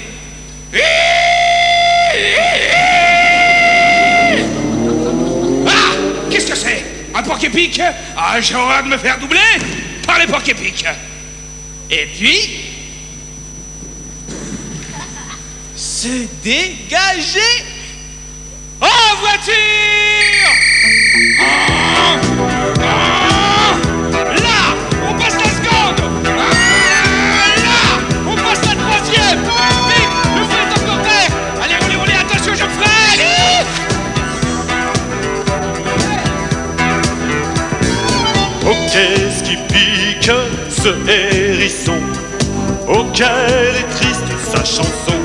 [SPEAKER 1] Ah! Qu'est-ce que c'est? Un porc-épic? Ah, j'ai horreur de me faire doubler par les porc-épics. Et puis... se dégager en voiture. Là, on passe la seconde. Là, on passe la troisième. Vite, le feu est encore vert. Allez, roulez, attention, je freine.
[SPEAKER 3] Oh, qu'est-ce qui pique ce hérisson? Oh, quelle est triste sa chanson.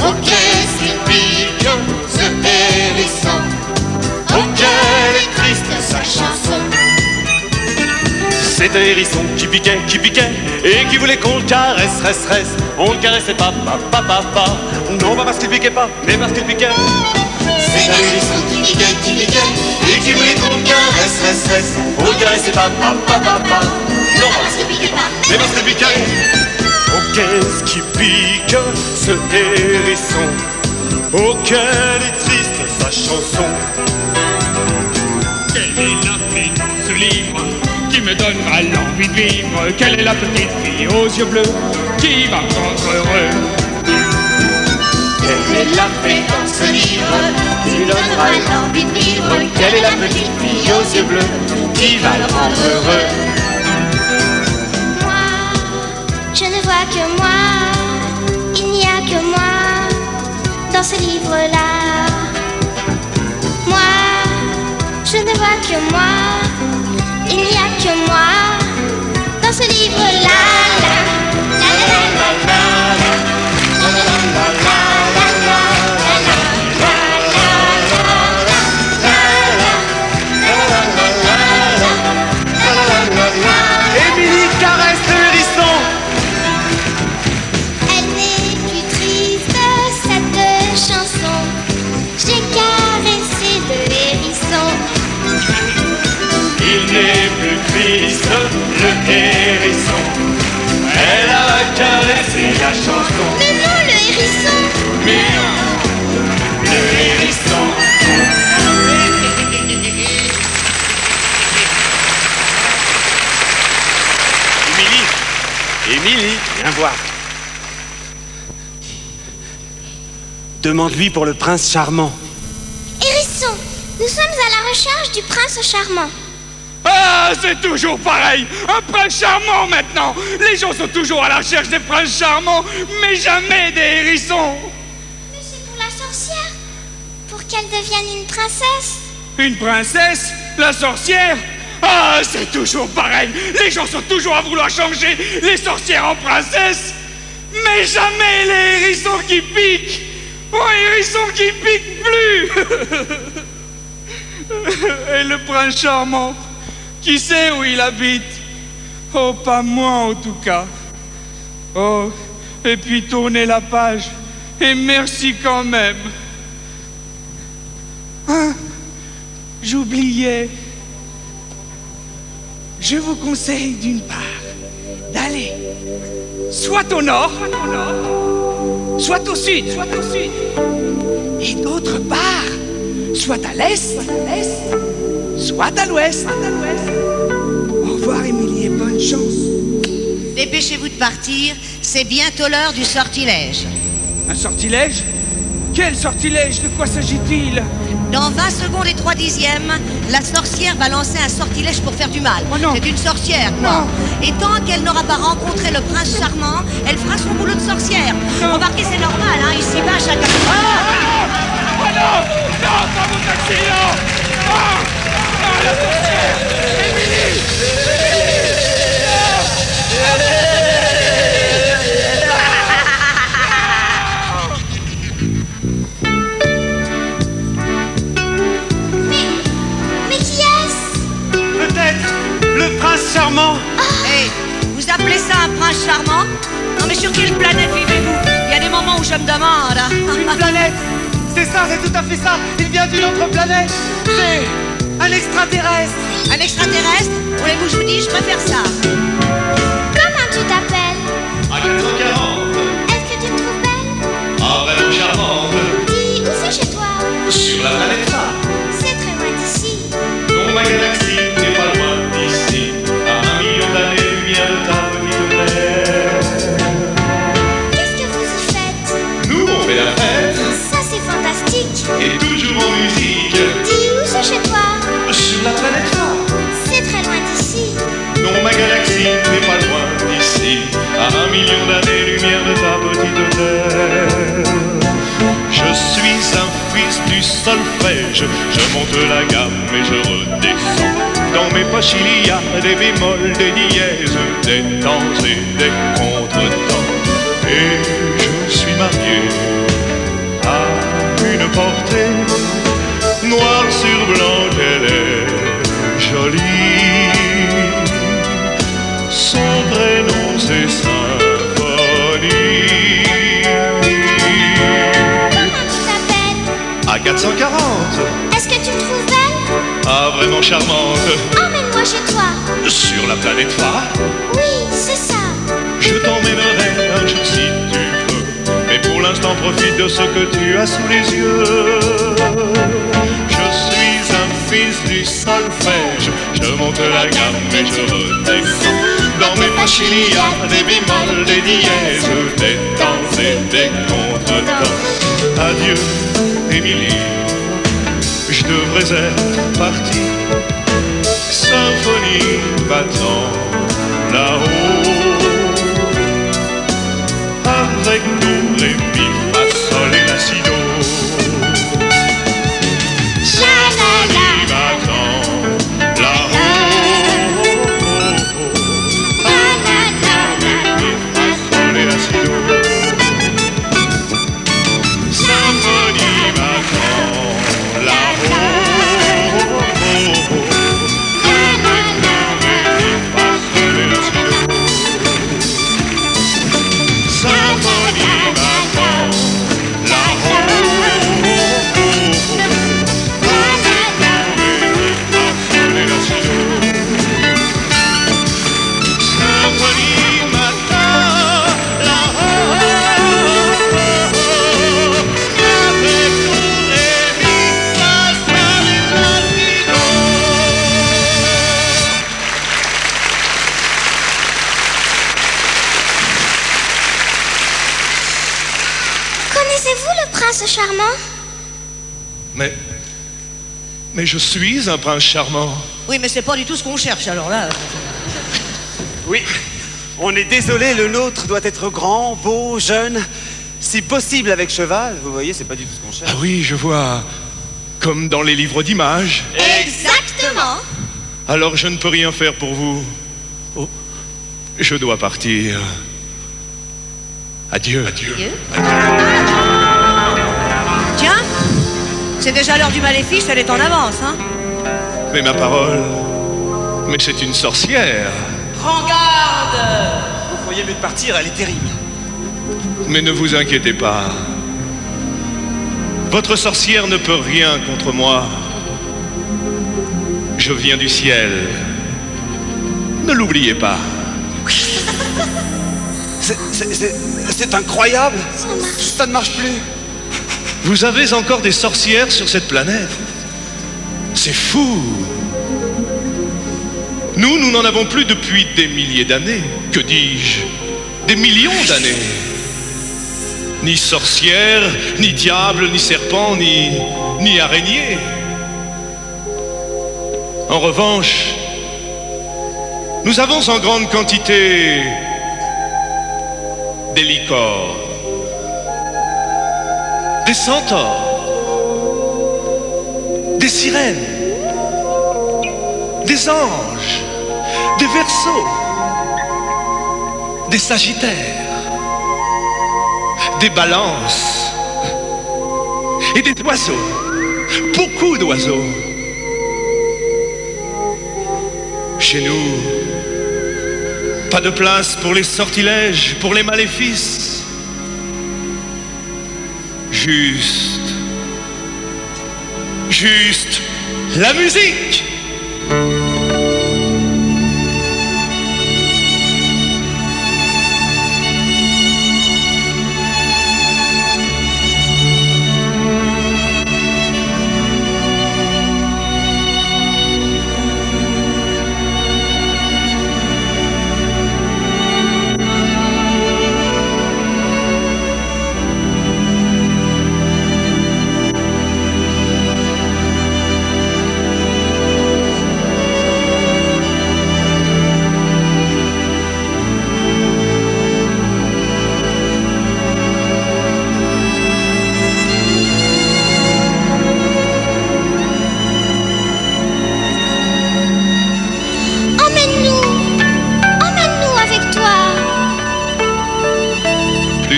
[SPEAKER 9] Oh, qu'est-ce qui pique ce hérisson? Oh, quelle est triste sa chanson.
[SPEAKER 3] C'est un hérisson qui piquait, et qui voulait qu'on le caresse, reste. On le caressait pas. Non, pas parce qu'il piquait pas, mais parce qu'il piquait.
[SPEAKER 9] C'est un hérisson qui piquait, et qui voulait qu'on le caresse, reste. On le caressait pas. Non, pas parce qu'il piquait pas,
[SPEAKER 3] mais parce qu'il piquait. Oh, qu'est-ce qui pique ce hérisson? Oh, quelle est triste sa chanson.
[SPEAKER 1] Quelle est la fille dans ce livre qui me donnera l'envie de vivre? Quelle est la petite fille aux yeux bleus qui va me rendre heureux?
[SPEAKER 9] Quelle est la fille dans ce livre qui me donnera l'envie de vivre? Quelle est la petite fille aux yeux bleus qui va le rendre heureux?
[SPEAKER 2] Je ne vois que moi, il n'y a que moi dans ce livre-là. Moi, je ne vois que moi, il n'y a que moi dans ce livre-là. La, la, la, la, la, la, la, la, la, la.
[SPEAKER 3] Émilie caresse le hérisson.
[SPEAKER 2] Elle n'est plus triste, cette chanson. J'ai caressé le hérisson.
[SPEAKER 3] Il n'est plus triste, le hérisson. Elle a caressé la chanson.
[SPEAKER 2] Mais non, le hérisson.
[SPEAKER 3] Mais non, le hérisson. Émilie, viens voir. Demande-lui pour le prince charmant.
[SPEAKER 2] Hérisson, nous sommes à la recherche du prince charmant.
[SPEAKER 1] Ah, c'est toujours pareil. Un prince charmant maintenant. Les gens sont toujours à la recherche des princes charmants, mais jamais des hérissons.
[SPEAKER 2] Mais c'est pour la sorcière, pour qu'elle devienne une princesse.
[SPEAKER 1] Une princesse? La sorcière? Ah, c'est toujours pareil. Les gens sont toujours à vouloir changer les sorcières en princesses, mais jamais les hérissons qui piquent. Oh, hérissons qui piquent plus. Et le prince charmant, qui sait où il habite? Oh, pas moi en tout cas. Oh, et puis tournez la page. Et merci quand même. Hein? J'oubliais. Je vous conseille d'une part d'aller soit au nord, soit au sud, et d'autre part, soit à l'est, soit à l'ouest. Au revoir, Émilie, et bonne chance.
[SPEAKER 5] Dépêchez-vous de partir, c'est bientôt l'heure du sortilège.
[SPEAKER 1] Un sortilège? Quel sortilège? De quoi s'agit-il?
[SPEAKER 5] Dans 20 secondes et 3/10, la sorcière va lancer un sortilège pour faire du mal.
[SPEAKER 1] Oh non.
[SPEAKER 5] C'est une sorcière, quoi. Et tant qu'elle n'aura pas rencontré le prince charmant, elle fera son boulot de sorcière. Remarquez, c'est normal, hein, ici-bas, chacun...
[SPEAKER 1] Oh non! Non, pas mon taxi, non! Oh, non, la sorcière! Émilie!
[SPEAKER 2] Mais qui est-ce?
[SPEAKER 3] Peut-être le prince charmant.
[SPEAKER 5] Hé, vous appelez ça un prince charmant? Non, mais sur quelle planète vivez-vous? Il y a des moments où je me demande.
[SPEAKER 6] Une planète? C'est ça, c'est tout à fait ça. Il vient d'une autre planète. C'est un extraterrestre.
[SPEAKER 5] Un extraterrestre? Voulez-vous que je vous dise, je préfère ça.
[SPEAKER 2] Comment tu t'appelles?
[SPEAKER 10] À 440.
[SPEAKER 2] Est-ce que tu me trouves belle?
[SPEAKER 10] Ah, vraiment charmante.
[SPEAKER 2] Dis, où c'est chez toi?
[SPEAKER 10] Sur la planète phare.
[SPEAKER 2] C'est très loin d'ici.
[SPEAKER 10] Non, ma galaxie n'est pas loin d'ici. À 1 million d'années-lumière de ta petite terre.
[SPEAKER 2] Qu'est-ce que vous y faites?
[SPEAKER 10] Nous, on fait la fête.
[SPEAKER 2] Ça, c'est fantastique.
[SPEAKER 10] Et toujours en musique.
[SPEAKER 2] Dis, où c'est chez toi?
[SPEAKER 10] Sur la planète phare.
[SPEAKER 2] C'est très loin d'ici.
[SPEAKER 10] Non, ma galaxie n'est pas loin d'ici. À 1 million d'années-lumière de ta petite terre. Je suis un fils du solfège. Je monte la gamme et je redescends. Dans mes poches il y a des bémols, des dièses, des temps et des contretemps. Et je suis marié à une portée. Noir sur blanc, elle est jolie. Son prénom c'est Symphonie.
[SPEAKER 2] Comment tu t'appelles?
[SPEAKER 10] À 440.
[SPEAKER 2] Est-ce que tu me trouves belle?
[SPEAKER 10] Ah, vraiment charmante.
[SPEAKER 2] Emmène-moi chez toi.
[SPEAKER 10] Sur la planète phare.
[SPEAKER 2] Oui, c'est ça.
[SPEAKER 10] Je t'emmènerai un jour si tu veux. Mais pour l'instant profite de ce que tu as sous les yeux. Je suis un fils du solfège. Je monte la gamme et je redescends. Dans mes poches il y a des bémols, des dièses, des temps et des contretemps. Adieu, Émilie, je devrais être parti. Symphonie battant là-haut. Avec nous les mi, fa, sol et la si, do. Symphonie battant là-haut. Avec mi, fa, sol et la si, do. Symphonie battant là-haut.
[SPEAKER 2] prince charmant?
[SPEAKER 10] Mais je suis un prince charmant.
[SPEAKER 5] Oui, mais c'est pas du tout ce qu'on cherche, alors là...
[SPEAKER 1] Oui, on est désolé, le nôtre doit être grand, beau, jeune, si possible avec cheval. Vous voyez, c'est pas du tout ce qu'on cherche.
[SPEAKER 10] Ah oui, je vois. Comme dans les livres d'images.
[SPEAKER 2] Exactement.
[SPEAKER 10] Alors je ne peux rien faire pour vous. Oh, je dois partir. Adieu.
[SPEAKER 5] Adieu. Tiens, c'est déjà l'heure du maléfice, elle est en avance, hein?
[SPEAKER 10] Mais ma parole, mais c'est une sorcière.
[SPEAKER 8] Prends garde!
[SPEAKER 1] Vous feriez mieux de partir, elle est terrible.
[SPEAKER 10] Mais ne vous inquiétez pas. Votre sorcière ne peut rien contre moi. Je viens du ciel. Ne l'oubliez pas.
[SPEAKER 1] C'est incroyable. Ça ne marche plus.
[SPEAKER 10] Vous avez encore des sorcières sur cette planète. C'est fou. Nous n'en avons plus depuis des milliers d'années. Que dis-je? Des millions d'années. Ni sorcières, ni diables, ni serpents, ni araignées. En revanche, nous avons en grande quantité des licors, des centaures, des sirènes, des anges, des verseaux, des sagittaires, des balances et des oiseaux, beaucoup d'oiseaux. Chez nous, pas de place pour les sortilèges, pour les maléfices. Juste la musique.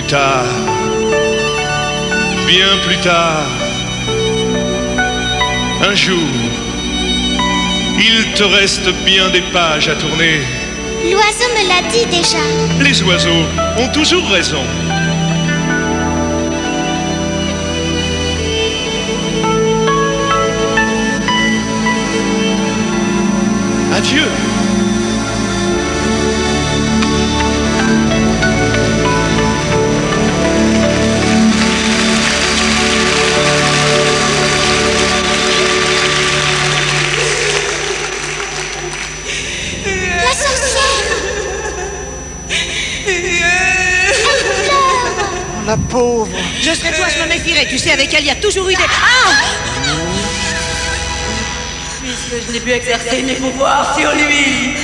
[SPEAKER 10] Tard, bien plus tard, un jour, il te reste bien des pages à tourner.
[SPEAKER 2] L'oiseau me l'a dit déjà.
[SPEAKER 10] Les oiseaux ont toujours raison. Adieu.
[SPEAKER 1] La pauvre.
[SPEAKER 5] Je serais toi, je me méfierais. Tu sais, avec elle, il y a toujours eu des... Ah!
[SPEAKER 8] Puisque je n'ai pu exercer mes pouvoirs sur lui,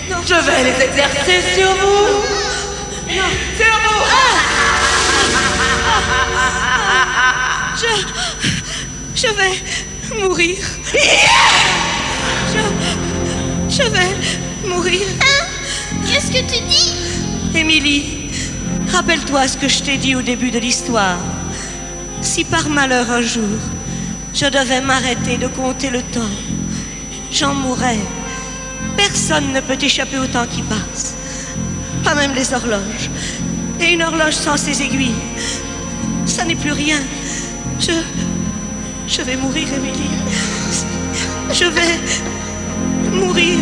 [SPEAKER 8] je vais les exercer sur vous. Non, sur vous.
[SPEAKER 5] Je vais mourir. Je vais mourir.
[SPEAKER 2] Hein? Qu'est-ce que tu dis?
[SPEAKER 5] Émilie, rappelle-toi ce que je t'ai dit au début de l'histoire. Si par malheur un jour, je devais m'arrêter de compter le temps, j'en mourrais. Personne ne peut échapper au temps qui passe. Pas même les horloges. Et une horloge sans ses aiguilles, ça n'est plus rien. Je vais mourir, Émilie. Je vais mourir.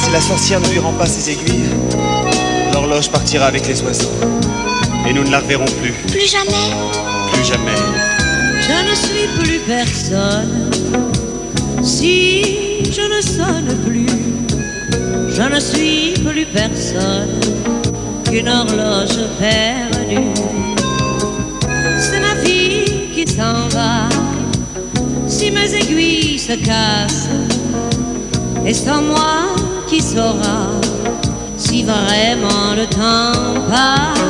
[SPEAKER 1] Si la sorcière ne lui rend pas ses aiguilles, l'horloge partira avec les oiseaux. Et nous ne la reverrons plus.
[SPEAKER 2] Plus jamais.
[SPEAKER 1] Plus jamais.
[SPEAKER 11] Je ne suis plus personne si je ne sonne plus. Je ne suis plus personne qu'une horloge perdue. C'est ma vie qui s'en va si mes aiguilles se cassent. Et sans moi, qui saura si vraiment le temps passe?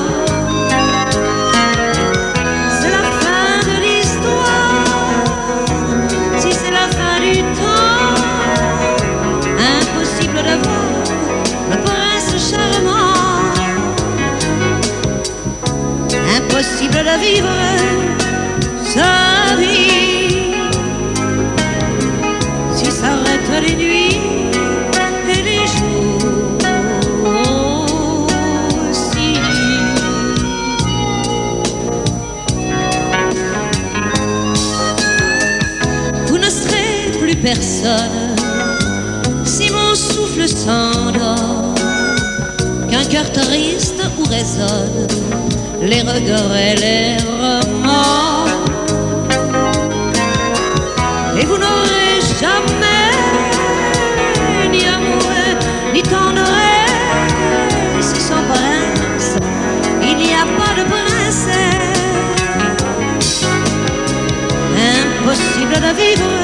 [SPEAKER 11] C'est la fin de l'histoire, si c'est la fin du temps. Impossible de voir le prince charmant. Impossible de vivre sa vie si s'arrêtent les nuits et les jours aussi. Vous ne serez plus personne si mon souffle s'endort, qu'un cœur triste où résonne les regrets et les remords. Et vous n'aurez jamais ni amour ni tendresse sans prince. Il n'y a pas de princesse. Impossible de vivre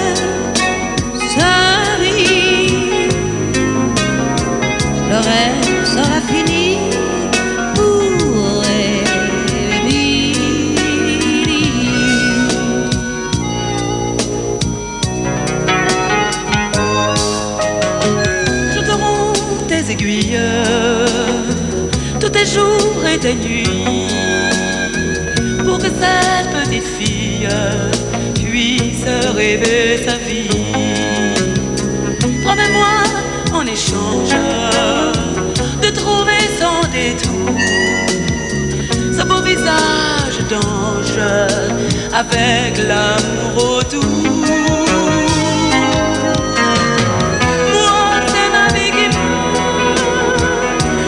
[SPEAKER 11] sa vie. Le rêve sera fini pour Émilie.
[SPEAKER 8] Je te rends tes aiguilles, tous tes jours et tes nuits, pour que cette petite fille puisse rêver sa vie. Promets-moi en échange de trouver sans détour ce beau visage d'ange avec l'amour autour. Moi, c'est ma vie qui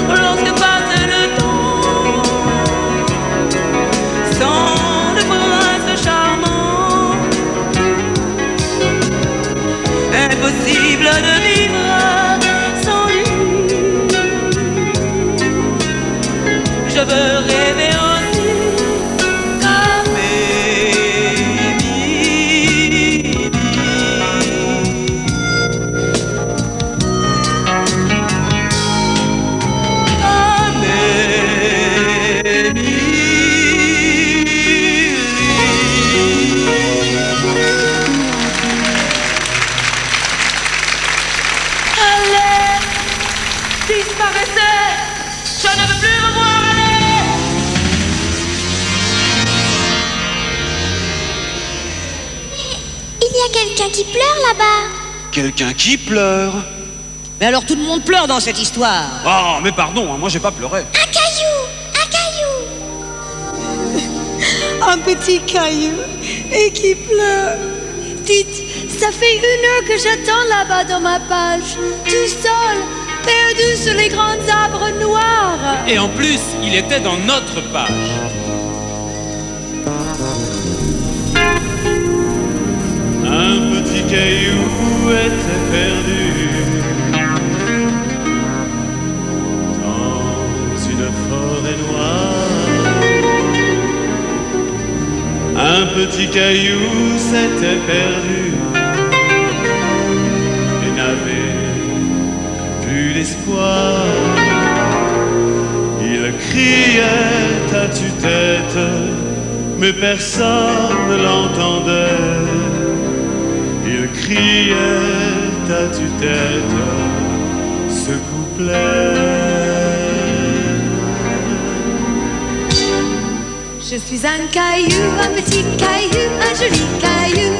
[SPEAKER 8] meurt lorsque passe le temps, sans le prince charmant. Impossible de vivre sans lui. Je veux rêver aussi comme Émilie. Comme Émilie. Allez, disparaissez, je ne veux plus vous voir aller.
[SPEAKER 2] Il y a quelqu'un qui pleure là-bas.
[SPEAKER 1] Quelqu'un qui pleure?
[SPEAKER 5] Mais alors tout le monde pleure dans cette histoire.
[SPEAKER 1] Oh, mais pardon, hein, moi j'ai pas pleuré.
[SPEAKER 2] Un caillou. Un caillou.
[SPEAKER 12] Un petit caillou et qui pleure. Dites, ça fait 1 heure que j'attends là-bas dans ma page, tout seul, perdu sur les grands arbres noirs.
[SPEAKER 4] Et en plus, il était dans notre page.
[SPEAKER 10] Un petit caillou était perdu dans une forêt noire. Un petit caillou s'était perdu et n'avait plus d'espoir. Il criait à tue-tête, mais personne ne l'entendait. Il criait à tue-tête ce couplet.
[SPEAKER 12] Je suis un caillou, un petit caillou, un joli caillou.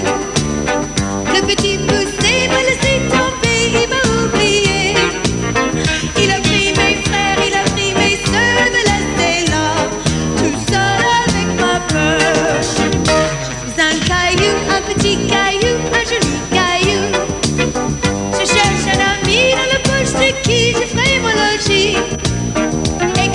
[SPEAKER 12] Le petit poussé m'a laissé tomber, il m'a oublié. Il a pris mes frères, il a pris mes sœurs, me laissé là, tout seul avec ma peur. Je suis un caillou, un petit caillou, un joli caillou. Je cherche un ami dans la poche de qui je ferai mon logis. Et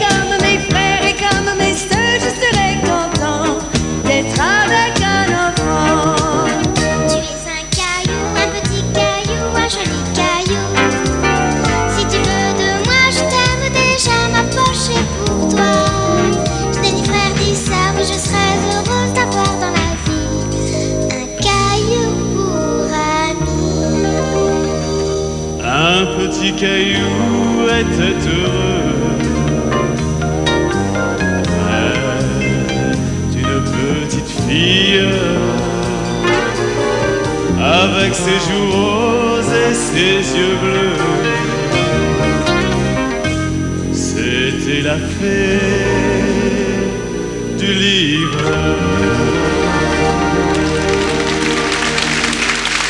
[SPEAKER 10] Caillou était heureux. Une petite fille avec ses joues roses et ses yeux bleus. C'était la fée du livre.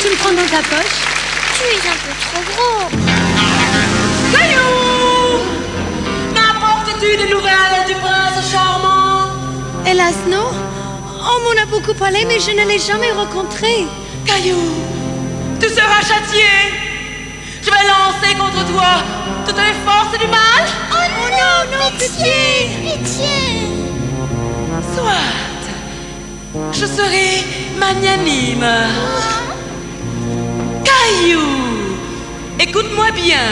[SPEAKER 12] Tu me prends dans ta poche?
[SPEAKER 2] Tu es un peu trop gros.
[SPEAKER 8] Caillou! M'apportes-tu des nouvelles du prince charmant?
[SPEAKER 12] Hélas, non. On m'en a beaucoup parlé, mais je ne l'ai jamais rencontré.
[SPEAKER 8] Caillou, tu seras châtié. Je vais lancer contre toi toutes les forces du mal.
[SPEAKER 2] Oh non, non, pitié, pitié.
[SPEAKER 8] Soit, je serai magnanime. Caillou, écoute-moi bien.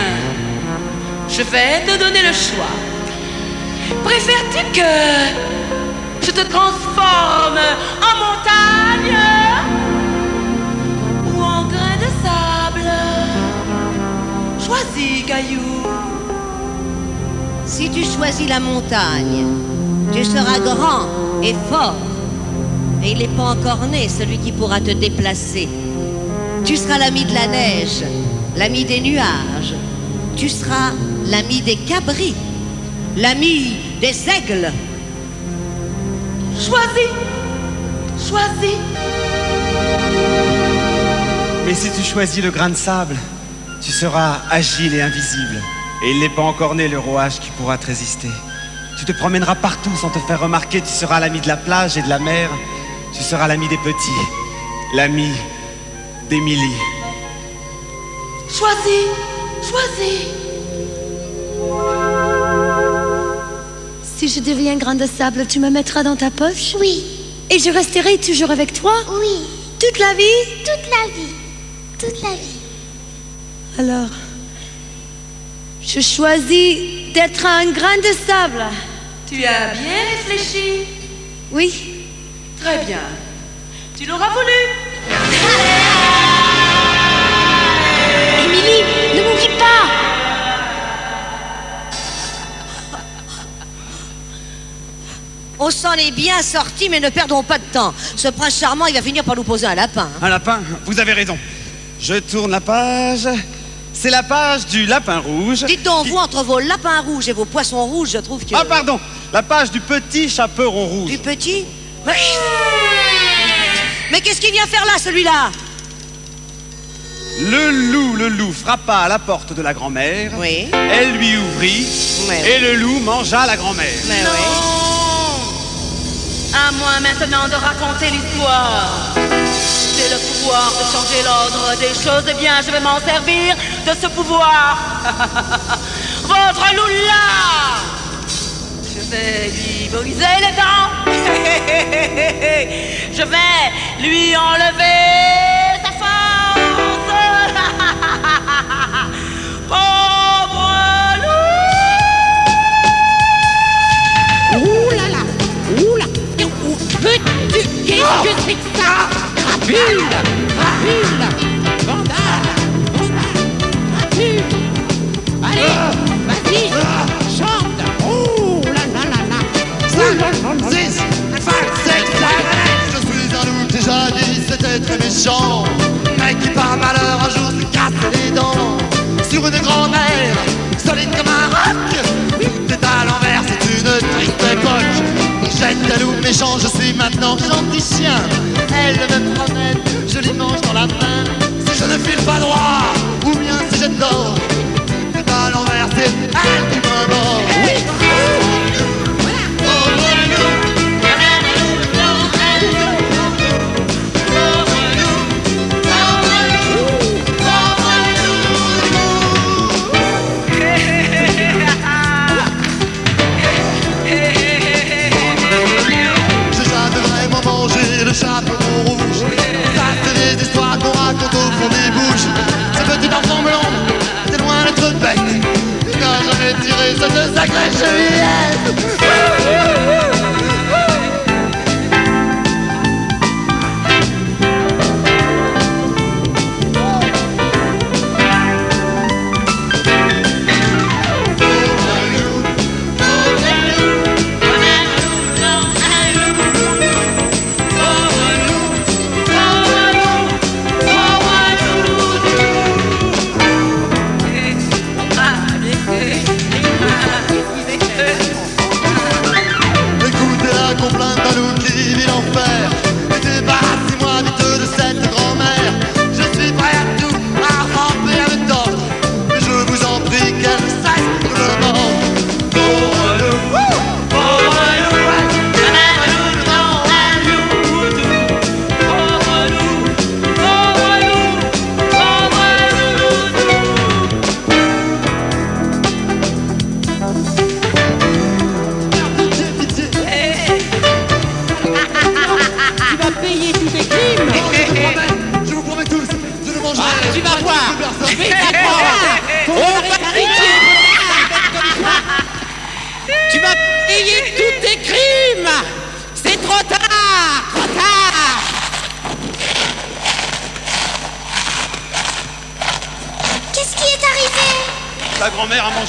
[SPEAKER 8] Je vais te donner le choix. Préfères-tu que je te transforme en montagne ou en grain de sable? Choisis, Caillou.
[SPEAKER 5] Si tu choisis la montagne, tu seras grand et fort. Et il n'est pas encore né, celui qui pourra te déplacer. Tu seras l'ami de la neige, l'ami des nuages. Tu seras l'ami des cabris, l'ami des aigles.
[SPEAKER 8] Choisis, choisis.
[SPEAKER 1] Mais si tu choisis le grain de sable, tu seras agile et invisible. Et il n'est pas encore né le rouage qui pourra te résister. Tu te promèneras partout sans te faire remarquer. Tu seras l'ami de la plage et de la mer. Tu seras l'ami des petits, l'ami d'Émilie.
[SPEAKER 8] Choisis, choisis.
[SPEAKER 12] Si je deviens grain de sable, tu me mettras dans ta poche?
[SPEAKER 2] Oui.
[SPEAKER 12] Et je resterai toujours avec toi?
[SPEAKER 2] Oui.
[SPEAKER 12] Toute la vie?
[SPEAKER 2] Toute la vie. Toute la vie.
[SPEAKER 12] Alors, je choisis d'être un grain de sable.
[SPEAKER 8] Tu as bien réfléchi?
[SPEAKER 12] Oui.
[SPEAKER 8] Très bien. Tu l'auras voulu.
[SPEAKER 12] Émilie, ne m'oublie pas.
[SPEAKER 5] On s'en est bien sorti, mais ne perdons pas de temps. Ce prince charmant, il va finir par nous poser un lapin.
[SPEAKER 1] Un lapin? Vous avez raison. Je tourne la page. C'est la page du lapin rouge.
[SPEAKER 5] Dites donc, vous, entre vos lapins rouges et vos poissons rouges, je trouve que...
[SPEAKER 1] Ah, pardon. La page du petit chaperon rouge.
[SPEAKER 5] Du petit? Mais qu'est-ce qu'il vient faire là, celui-là?
[SPEAKER 1] Le loup frappa à la porte de la grand-mère.
[SPEAKER 5] Oui.
[SPEAKER 1] Elle lui ouvrit.
[SPEAKER 5] Oui.
[SPEAKER 1] Et le loup mangea la grand-mère.
[SPEAKER 5] Mais
[SPEAKER 8] Non.
[SPEAKER 5] oui.
[SPEAKER 8] À moi maintenant de raconter l'histoire. J'ai le pouvoir de changer l'ordre des choses. Eh bien, je vais m'en servir de ce pouvoir. Votre loup là, je vais lui briser les dents. Je vais lui enlever sa force. Pauvre loup.
[SPEAKER 13] Ouh là là, ouh là. Veux-tu, qu'est-ce que c'est que ça? Crapule, crapule, vandale, crapule. Allez, vas-y, chante. Ouh là là là là. 5, 6, 5, 7, 8.
[SPEAKER 14] Je suis un loup déjà dit, c'était très méchant. Mais qui par malheur un jour se casse les dents. Sur une grand-mère, solide comme un roc. Tout est à l'envers, c'est une triste époque. J'étais loup méchant, je suis maintenant gentil chien. Elle me promène, je les mange dans la main. Si je ne file pas droit, ou bien si je dors, tout est à l'envers, c'est elle qui me mord. Oui. Le chaperon rouge, ça c'est des histoires qu'on raconte au fond des bouches. Ce petit enfant blond, c'est loin d'être bête. Il n'a jamais tiré cette sacrée chevillette.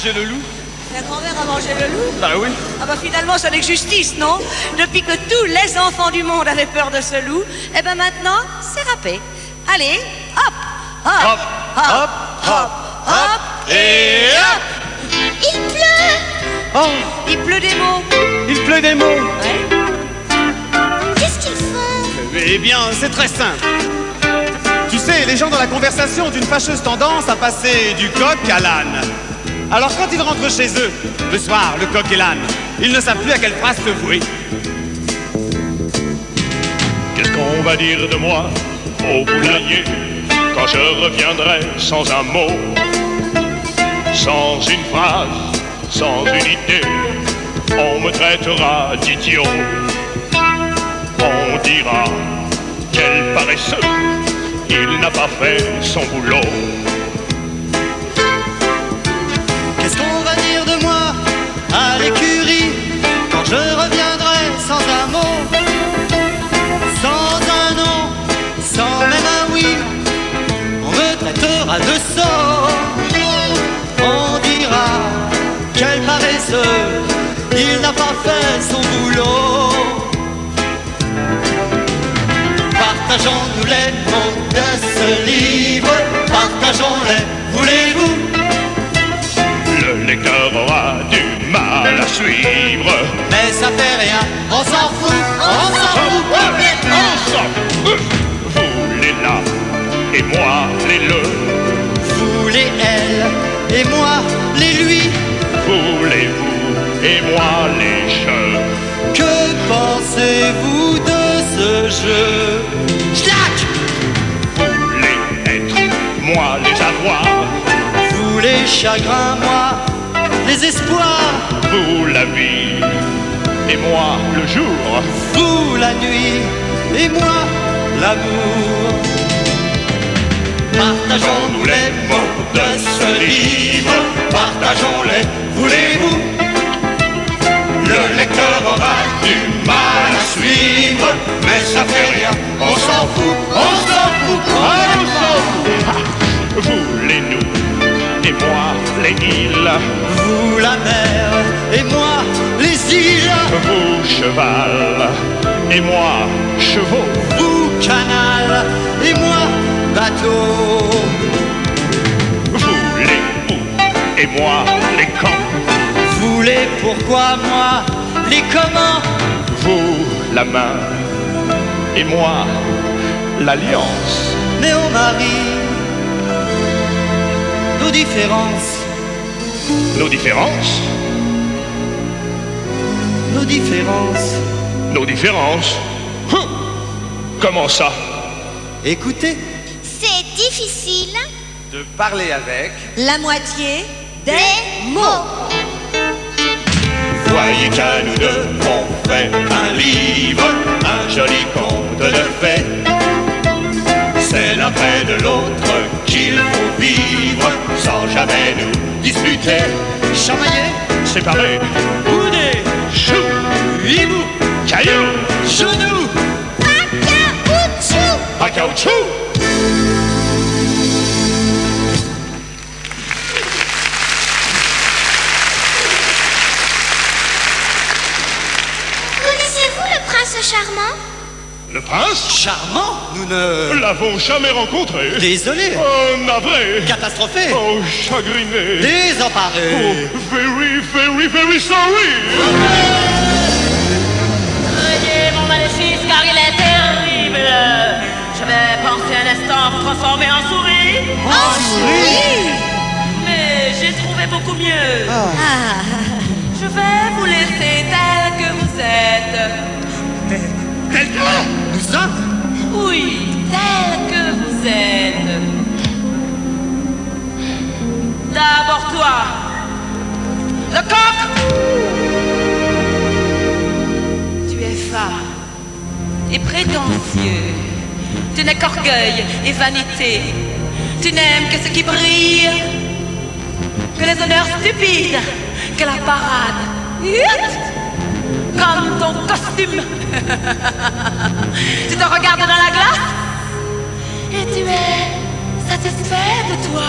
[SPEAKER 1] mangé le loup.
[SPEAKER 5] La grand-mère a mangé le loup?
[SPEAKER 1] Bah oui.
[SPEAKER 5] Ah bah finalement, ça n'est que justice, non? Depuis que tous les enfants du monde avaient peur de ce loup, eh ben maintenant, c'est râpé. Allez, hop, hop,
[SPEAKER 1] Hop, hop, hop, hop, et hop.
[SPEAKER 2] Il pleut.
[SPEAKER 1] Oh,
[SPEAKER 5] Il pleut des mots.
[SPEAKER 1] il pleut des mots.
[SPEAKER 5] Ouais.
[SPEAKER 2] Qu'est-ce qu'ils font?
[SPEAKER 1] Eh bien, c'est très simple. Tu sais, les gens dans la conversation ont une fâcheuse tendance à passer du coq à l'âne. Alors quand ils rentrent chez eux, le soir, le coq et l'âne, ils ne savent plus à quelle phrase se vouer.
[SPEAKER 10] Qu'est-ce qu'on va dire de moi au poulailler quand je reviendrai sans un mot, sans une phrase, sans une idée? On me traitera d'idiot. On dira quel paresseux, il n'a pas fait son boulot.
[SPEAKER 7] Qu'est-ce qu'on va dire de moi à l'écurie quand je reviendrai sans un mot, sans un non, sans même un oui? On me traitera de sot. On dira quel paresseux, il n'a pas fait son boulot. Partageons-nous les mots de ce livre, partageons-les, voulez-vous?
[SPEAKER 10] Le lecteur aura du mal à suivre,
[SPEAKER 7] Mais ça fait rien, on s'en fout, on s'en fout complètement.
[SPEAKER 10] Vous les là et moi les le,
[SPEAKER 7] Vous les elle et moi les lui.
[SPEAKER 10] vous les vous et moi les je.
[SPEAKER 7] Que pensez-vous de ce jeu? Schlack!
[SPEAKER 10] Vous les être, moi les avoir.
[SPEAKER 7] Vous les chagrins, moi les espoirs.
[SPEAKER 10] Vous la vie et moi le jour.
[SPEAKER 7] Vous la nuit et moi l'amour. Partageons-nous les mots de ce livre, partageons-les, voulez-vous?
[SPEAKER 10] Le lecteur aura du mal à suivre, mais ça fait rien, on s'en fout, on s'en fout, on s'en fout. Vous les nous et moi les îles.
[SPEAKER 7] Vous la mer et moi les îles.
[SPEAKER 10] Vous cheval et moi chevaux.
[SPEAKER 7] Vous canal et moi bateau.
[SPEAKER 10] Vous les où et moi les quand.
[SPEAKER 7] Vous les pourquoi, moi les comment.
[SPEAKER 10] Vous la main et moi l'alliance.
[SPEAKER 7] Mais on marie nos différences.
[SPEAKER 10] Nos différences,
[SPEAKER 7] Nos différences.
[SPEAKER 10] nos différences. Comment ça?
[SPEAKER 7] Écoutez,
[SPEAKER 2] C'est difficile.
[SPEAKER 1] De parler avec.
[SPEAKER 5] La moitié des
[SPEAKER 2] Des
[SPEAKER 5] mots.
[SPEAKER 10] Voyez qu'à nous deux on fait un livre, un joli conte de fées. C'est l'un près de l'autre qu'il faut vivre, sans jamais nous disputer.
[SPEAKER 7] chamailler,
[SPEAKER 10] Séparés,
[SPEAKER 7] boudet,
[SPEAKER 10] chou,
[SPEAKER 7] hibou,
[SPEAKER 10] caillou,
[SPEAKER 7] genou.
[SPEAKER 2] Caoutchouc.
[SPEAKER 10] à caoutchouc.
[SPEAKER 2] Connaissez-vous le prince charmant?
[SPEAKER 10] Le prince?
[SPEAKER 7] Charmant, nous ne...
[SPEAKER 10] L'avons jamais rencontré.
[SPEAKER 7] Désolé,
[SPEAKER 10] Oh, navré.
[SPEAKER 7] catastrophé,
[SPEAKER 10] Oh, chagriné.
[SPEAKER 7] désemparé.
[SPEAKER 10] Oh, very, very, very sorry.
[SPEAKER 8] Veuillez mon maléfice car il est terrible. Je vais penser un instant vous transformer en souris.
[SPEAKER 7] En souris.
[SPEAKER 8] Mais j'ai trouvé beaucoup mieux.
[SPEAKER 5] Ah,
[SPEAKER 8] Je vais vous laisser tel que vous êtes.
[SPEAKER 7] Nous sommes
[SPEAKER 8] Oui, tel que vous êtes. D'abord toi, le coq. Tu es fat et prétentieux. Tu n'es qu'orgueil et vanité. Tu n'aimes que ce qui brille, que les honneurs stupides, que la parade. Comme ton costume. Tu te regardes dans la glace et tu es satisfait de toi.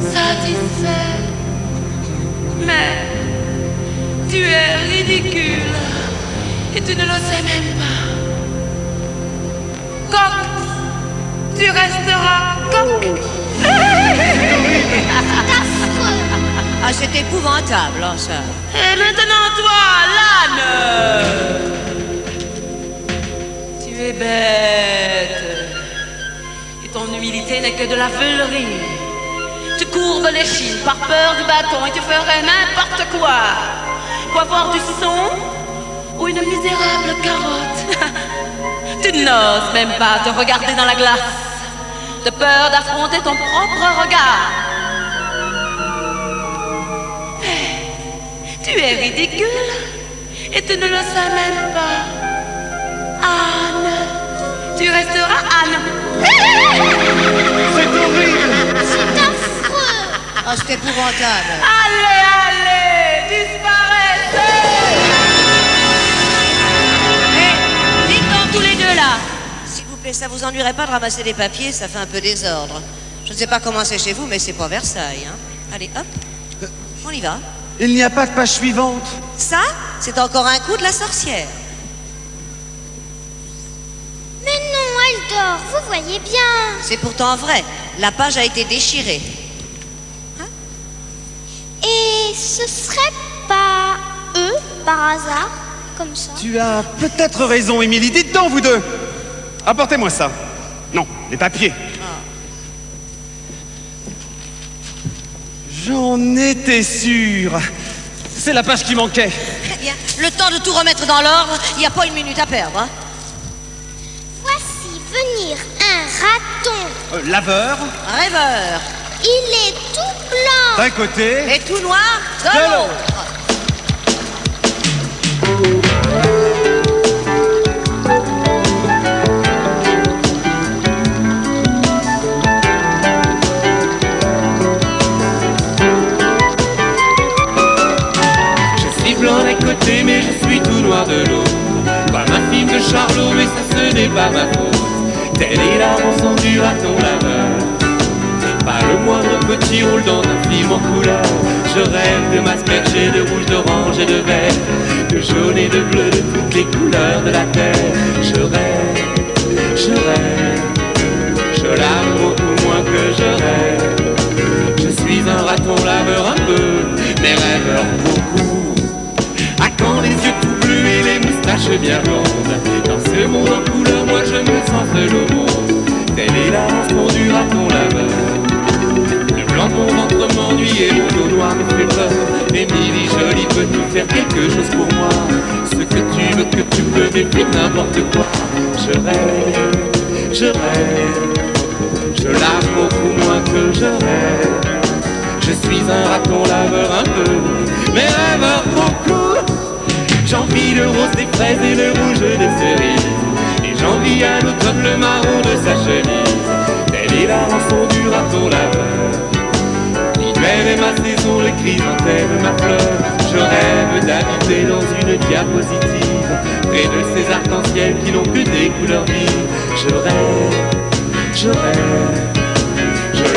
[SPEAKER 8] Satisfait. tu ne le sais même pas. Coq, tu resteras coq.
[SPEAKER 5] Ah, c'est épouvantable, hein, ça.
[SPEAKER 8] Et maintenant, toi, l'âne, tu es bête. Et ton humilité n'est que de la veulerie. Tu courbes l'échine par peur du bâton et tu ferais n'importe quoi. Pour avoir du son ou une misérable carotte. Tu n'oses même pas te regarder dans la glace, de peur d'affronter ton propre regard. Tu es ridicule et tu ne le sais même pas. Anne, tu resteras Anne.
[SPEAKER 1] C'est horrible.
[SPEAKER 2] C'est affreux.
[SPEAKER 5] Ah, c'est épouvantable.
[SPEAKER 8] Allez, allez, disparaissez.
[SPEAKER 5] Dites donc tous les deux là. S'il vous plaît, ça vous ennuierait pas de ramasser des papiers? Ça fait un peu désordre. Je ne sais pas comment c'est chez vous, mais c'est pas Versailles, hein. Allez, hop, on y va.
[SPEAKER 1] Il n'y a pas de page suivante.
[SPEAKER 5] Ça, c'est encore un coup de la sorcière.
[SPEAKER 2] Mais non, elle dort, vous voyez bien.
[SPEAKER 5] C'est pourtant vrai. La page a été déchirée.
[SPEAKER 2] Et ce serait pas eux, par hasard, comme ça?
[SPEAKER 1] Tu as peut-être raison, Émilie. Dites donc, vous deux. Apportez-moi ça. Non, les papiers. J'en étais sûr. C'est la page qui manquait.
[SPEAKER 5] Très bien. Le temps de tout remettre dans l'ordre, il n'y a pas une minute à perdre. Hein.
[SPEAKER 2] Voici venir un raton.
[SPEAKER 1] Laveur.
[SPEAKER 5] Rêveur.
[SPEAKER 2] Il est tout blanc.
[SPEAKER 1] D'un côté.
[SPEAKER 5] Et tout noir de l'autre.
[SPEAKER 4] Blanc d'un côté mais je suis tout noir de l'autre. Comme un film de Charlot mais ça ce n'est pas ma faute. Telle est la rançon du raton laveur. Pas le moindre petit rôle dans un film en couleur. Je rêve de m'asperger de rouge, d'orange et de vert, de jaune et de bleu, de toutes les couleurs de la terre. Je rêve, je lave beaucoup moins que je rêve. Je suis un raton laveur un peu, mais rêveur beaucoup. À quand les yeux tout bleus et les moustaches bien blondes. Dans ce monde en couleur, moi je me sens seul au monde. Telle est la rançon du raton laveur. Le blanc de mon ventre m'ennuie et mon dos noir me fait peur. Émilie jolie, peux-tu faire quelque chose pour moi? Ce que tu veux, que tu peux, mais fais n'importe quoi. Je rêve, je lave beaucoup moins que je rêve. Je suis un raton laveur un peu, mais rêveur beaucoup. J'envie le rose des fraises et le rouge des cerises. Et j'envie à l'automne le marron de sa chemise. Telle est la rançon du raton laveur. L'hiver est ma saison, les chrysanthèmes ma fleur. Je rêve d'habiter dans une diapositive, près de ces arcs-en-ciel qui n'ont que des couleurs vives. Je rêve, je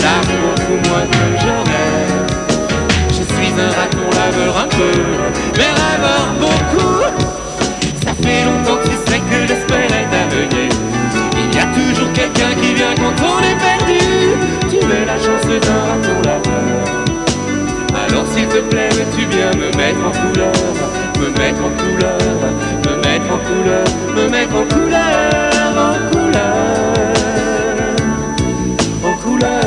[SPEAKER 4] lave beaucoup moins que je rêve. Je suis un raton laveur un peu, mais rêveur beaucoup. Ça fait longtemps que tu sais que l'espère est aveuglée. Il y a toujours quelqu'un qui vient quand on est perdu. Tu es la chance d'un raton laveur. Alors s'il te plaît, veux-tu bien me mettre en couleur, me mettre en couleur, me mettre en couleur, me mettre en couleur, en couleur, en couleur.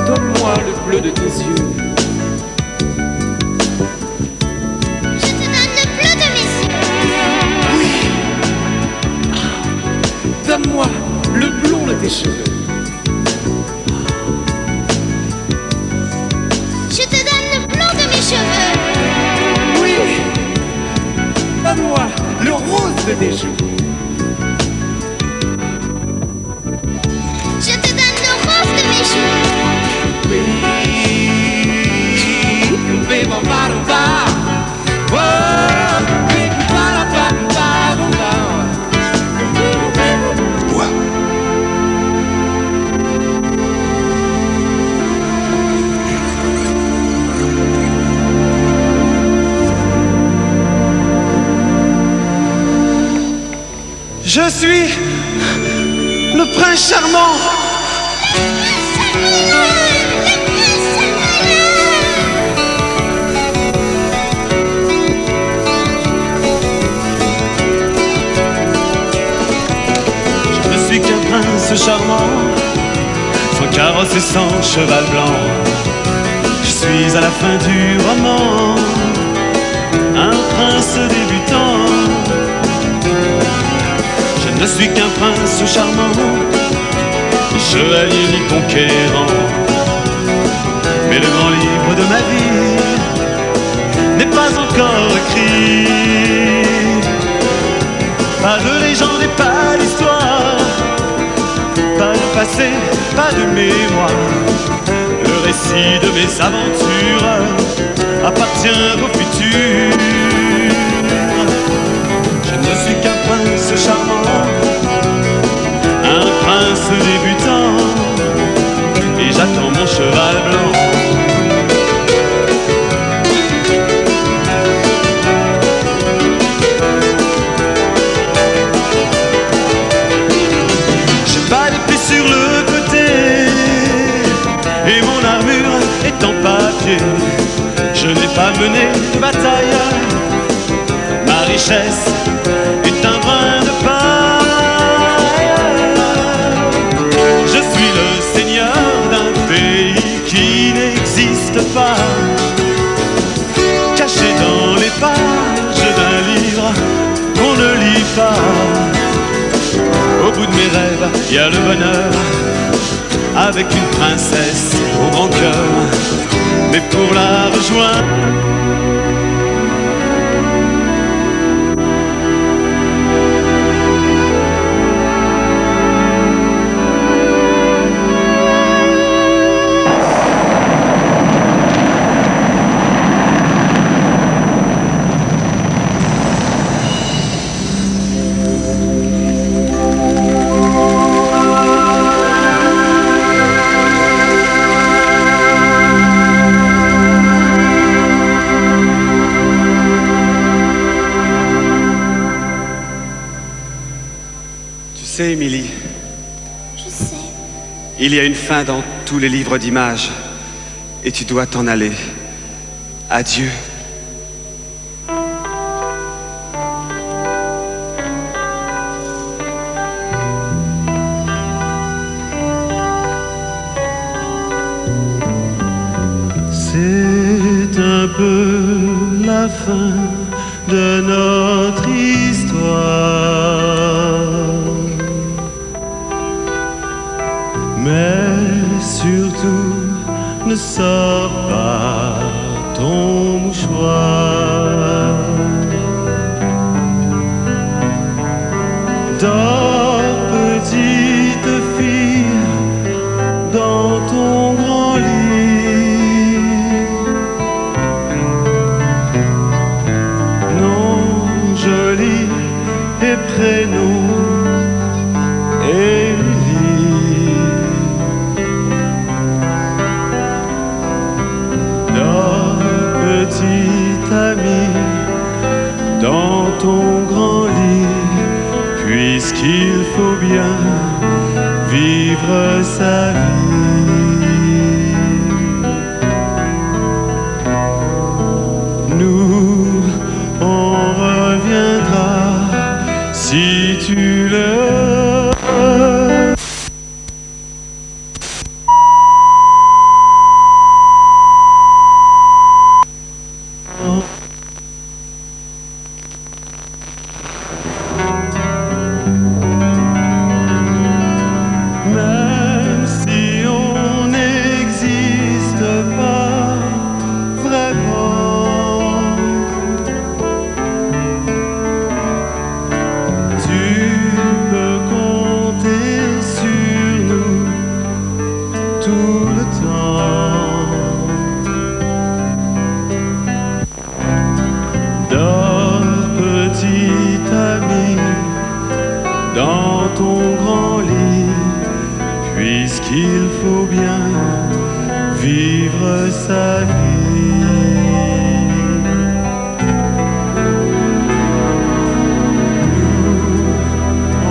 [SPEAKER 4] Donne-moi le bleu de tes yeux.
[SPEAKER 2] Je te donne le bleu de mes yeux.
[SPEAKER 4] Oui. Donne-moi le blond de tes cheveux.
[SPEAKER 2] Je te donne le blanc de mes cheveux.
[SPEAKER 4] Oui. Donne-moi le rose de tes joues.
[SPEAKER 2] Je te donne le rose de mes cheveux.
[SPEAKER 4] Oui. Ba-ba-ba-ba. Oh, ba-ba-ba-ba-ba-ba.
[SPEAKER 1] Je suis le prince charmant.
[SPEAKER 3] Je ne suis qu'un prince charmant, sans carrosse et sans cheval blanc. Je suis à la fin du roman, un prince débutant. Je ne suis qu'un prince charmant, chevalier ni conquérant. Mais le grand livre de ma vie n'est pas encore écrit. Pas de légende et pas d'histoire, pas de passé, pas de mémoire. Le récit de mes aventures appartient au futur. Je ne suis qu'un prince charmant, un prince débutant, et j'attends mon cheval blanc. J'ai pas d'épée sur le côté, et mon armure est en papier. Je n'ai pas mené de bataille, ma richesse est un brin de paille. Je suis le seigneur d'un pays qui n'existe pas, caché dans les pages d'un livre qu'on ne lit pas. Au bout de mes rêves, il y a le bonheur, avec une princesse au grand cœur. Mais pour la rejoindre,
[SPEAKER 1] Émilie,
[SPEAKER 2] Je sais.
[SPEAKER 1] il y a une fin dans tous les livres d'images et tu dois t'en aller. Adieu.
[SPEAKER 3] c'est un peu la fin de notre histoire. Mais surtout, ne sors pas ton mouchoir. Dors, petite fille, dans ton grand lit. Nom joli et prénom petite amie, dans ton grand lit, puisqu'il faut bien vivre sa vie. Nous, on reviendra si tu le veux. Même si on n'existe pas vraiment, tu peux compter sur nous tout le temps. Dors, petite amie, dans ton grand lit, puisqu'il faut bien vivre sa vie. Nous,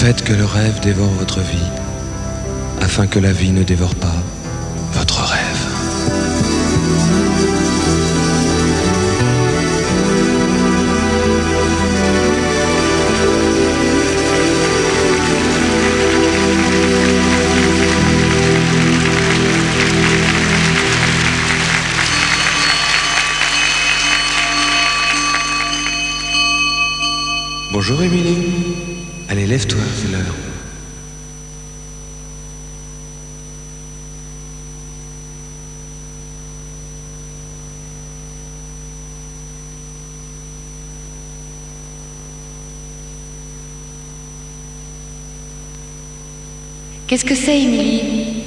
[SPEAKER 15] Faites que le rêve dévore votre vie, afin que la vie ne dévore pas votre rêve. Bonjour Émilie. Allez, lève-toi, c'est l'heure.
[SPEAKER 12] Qu'est-ce que c'est, Émilie?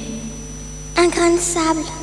[SPEAKER 2] Un grain de sable.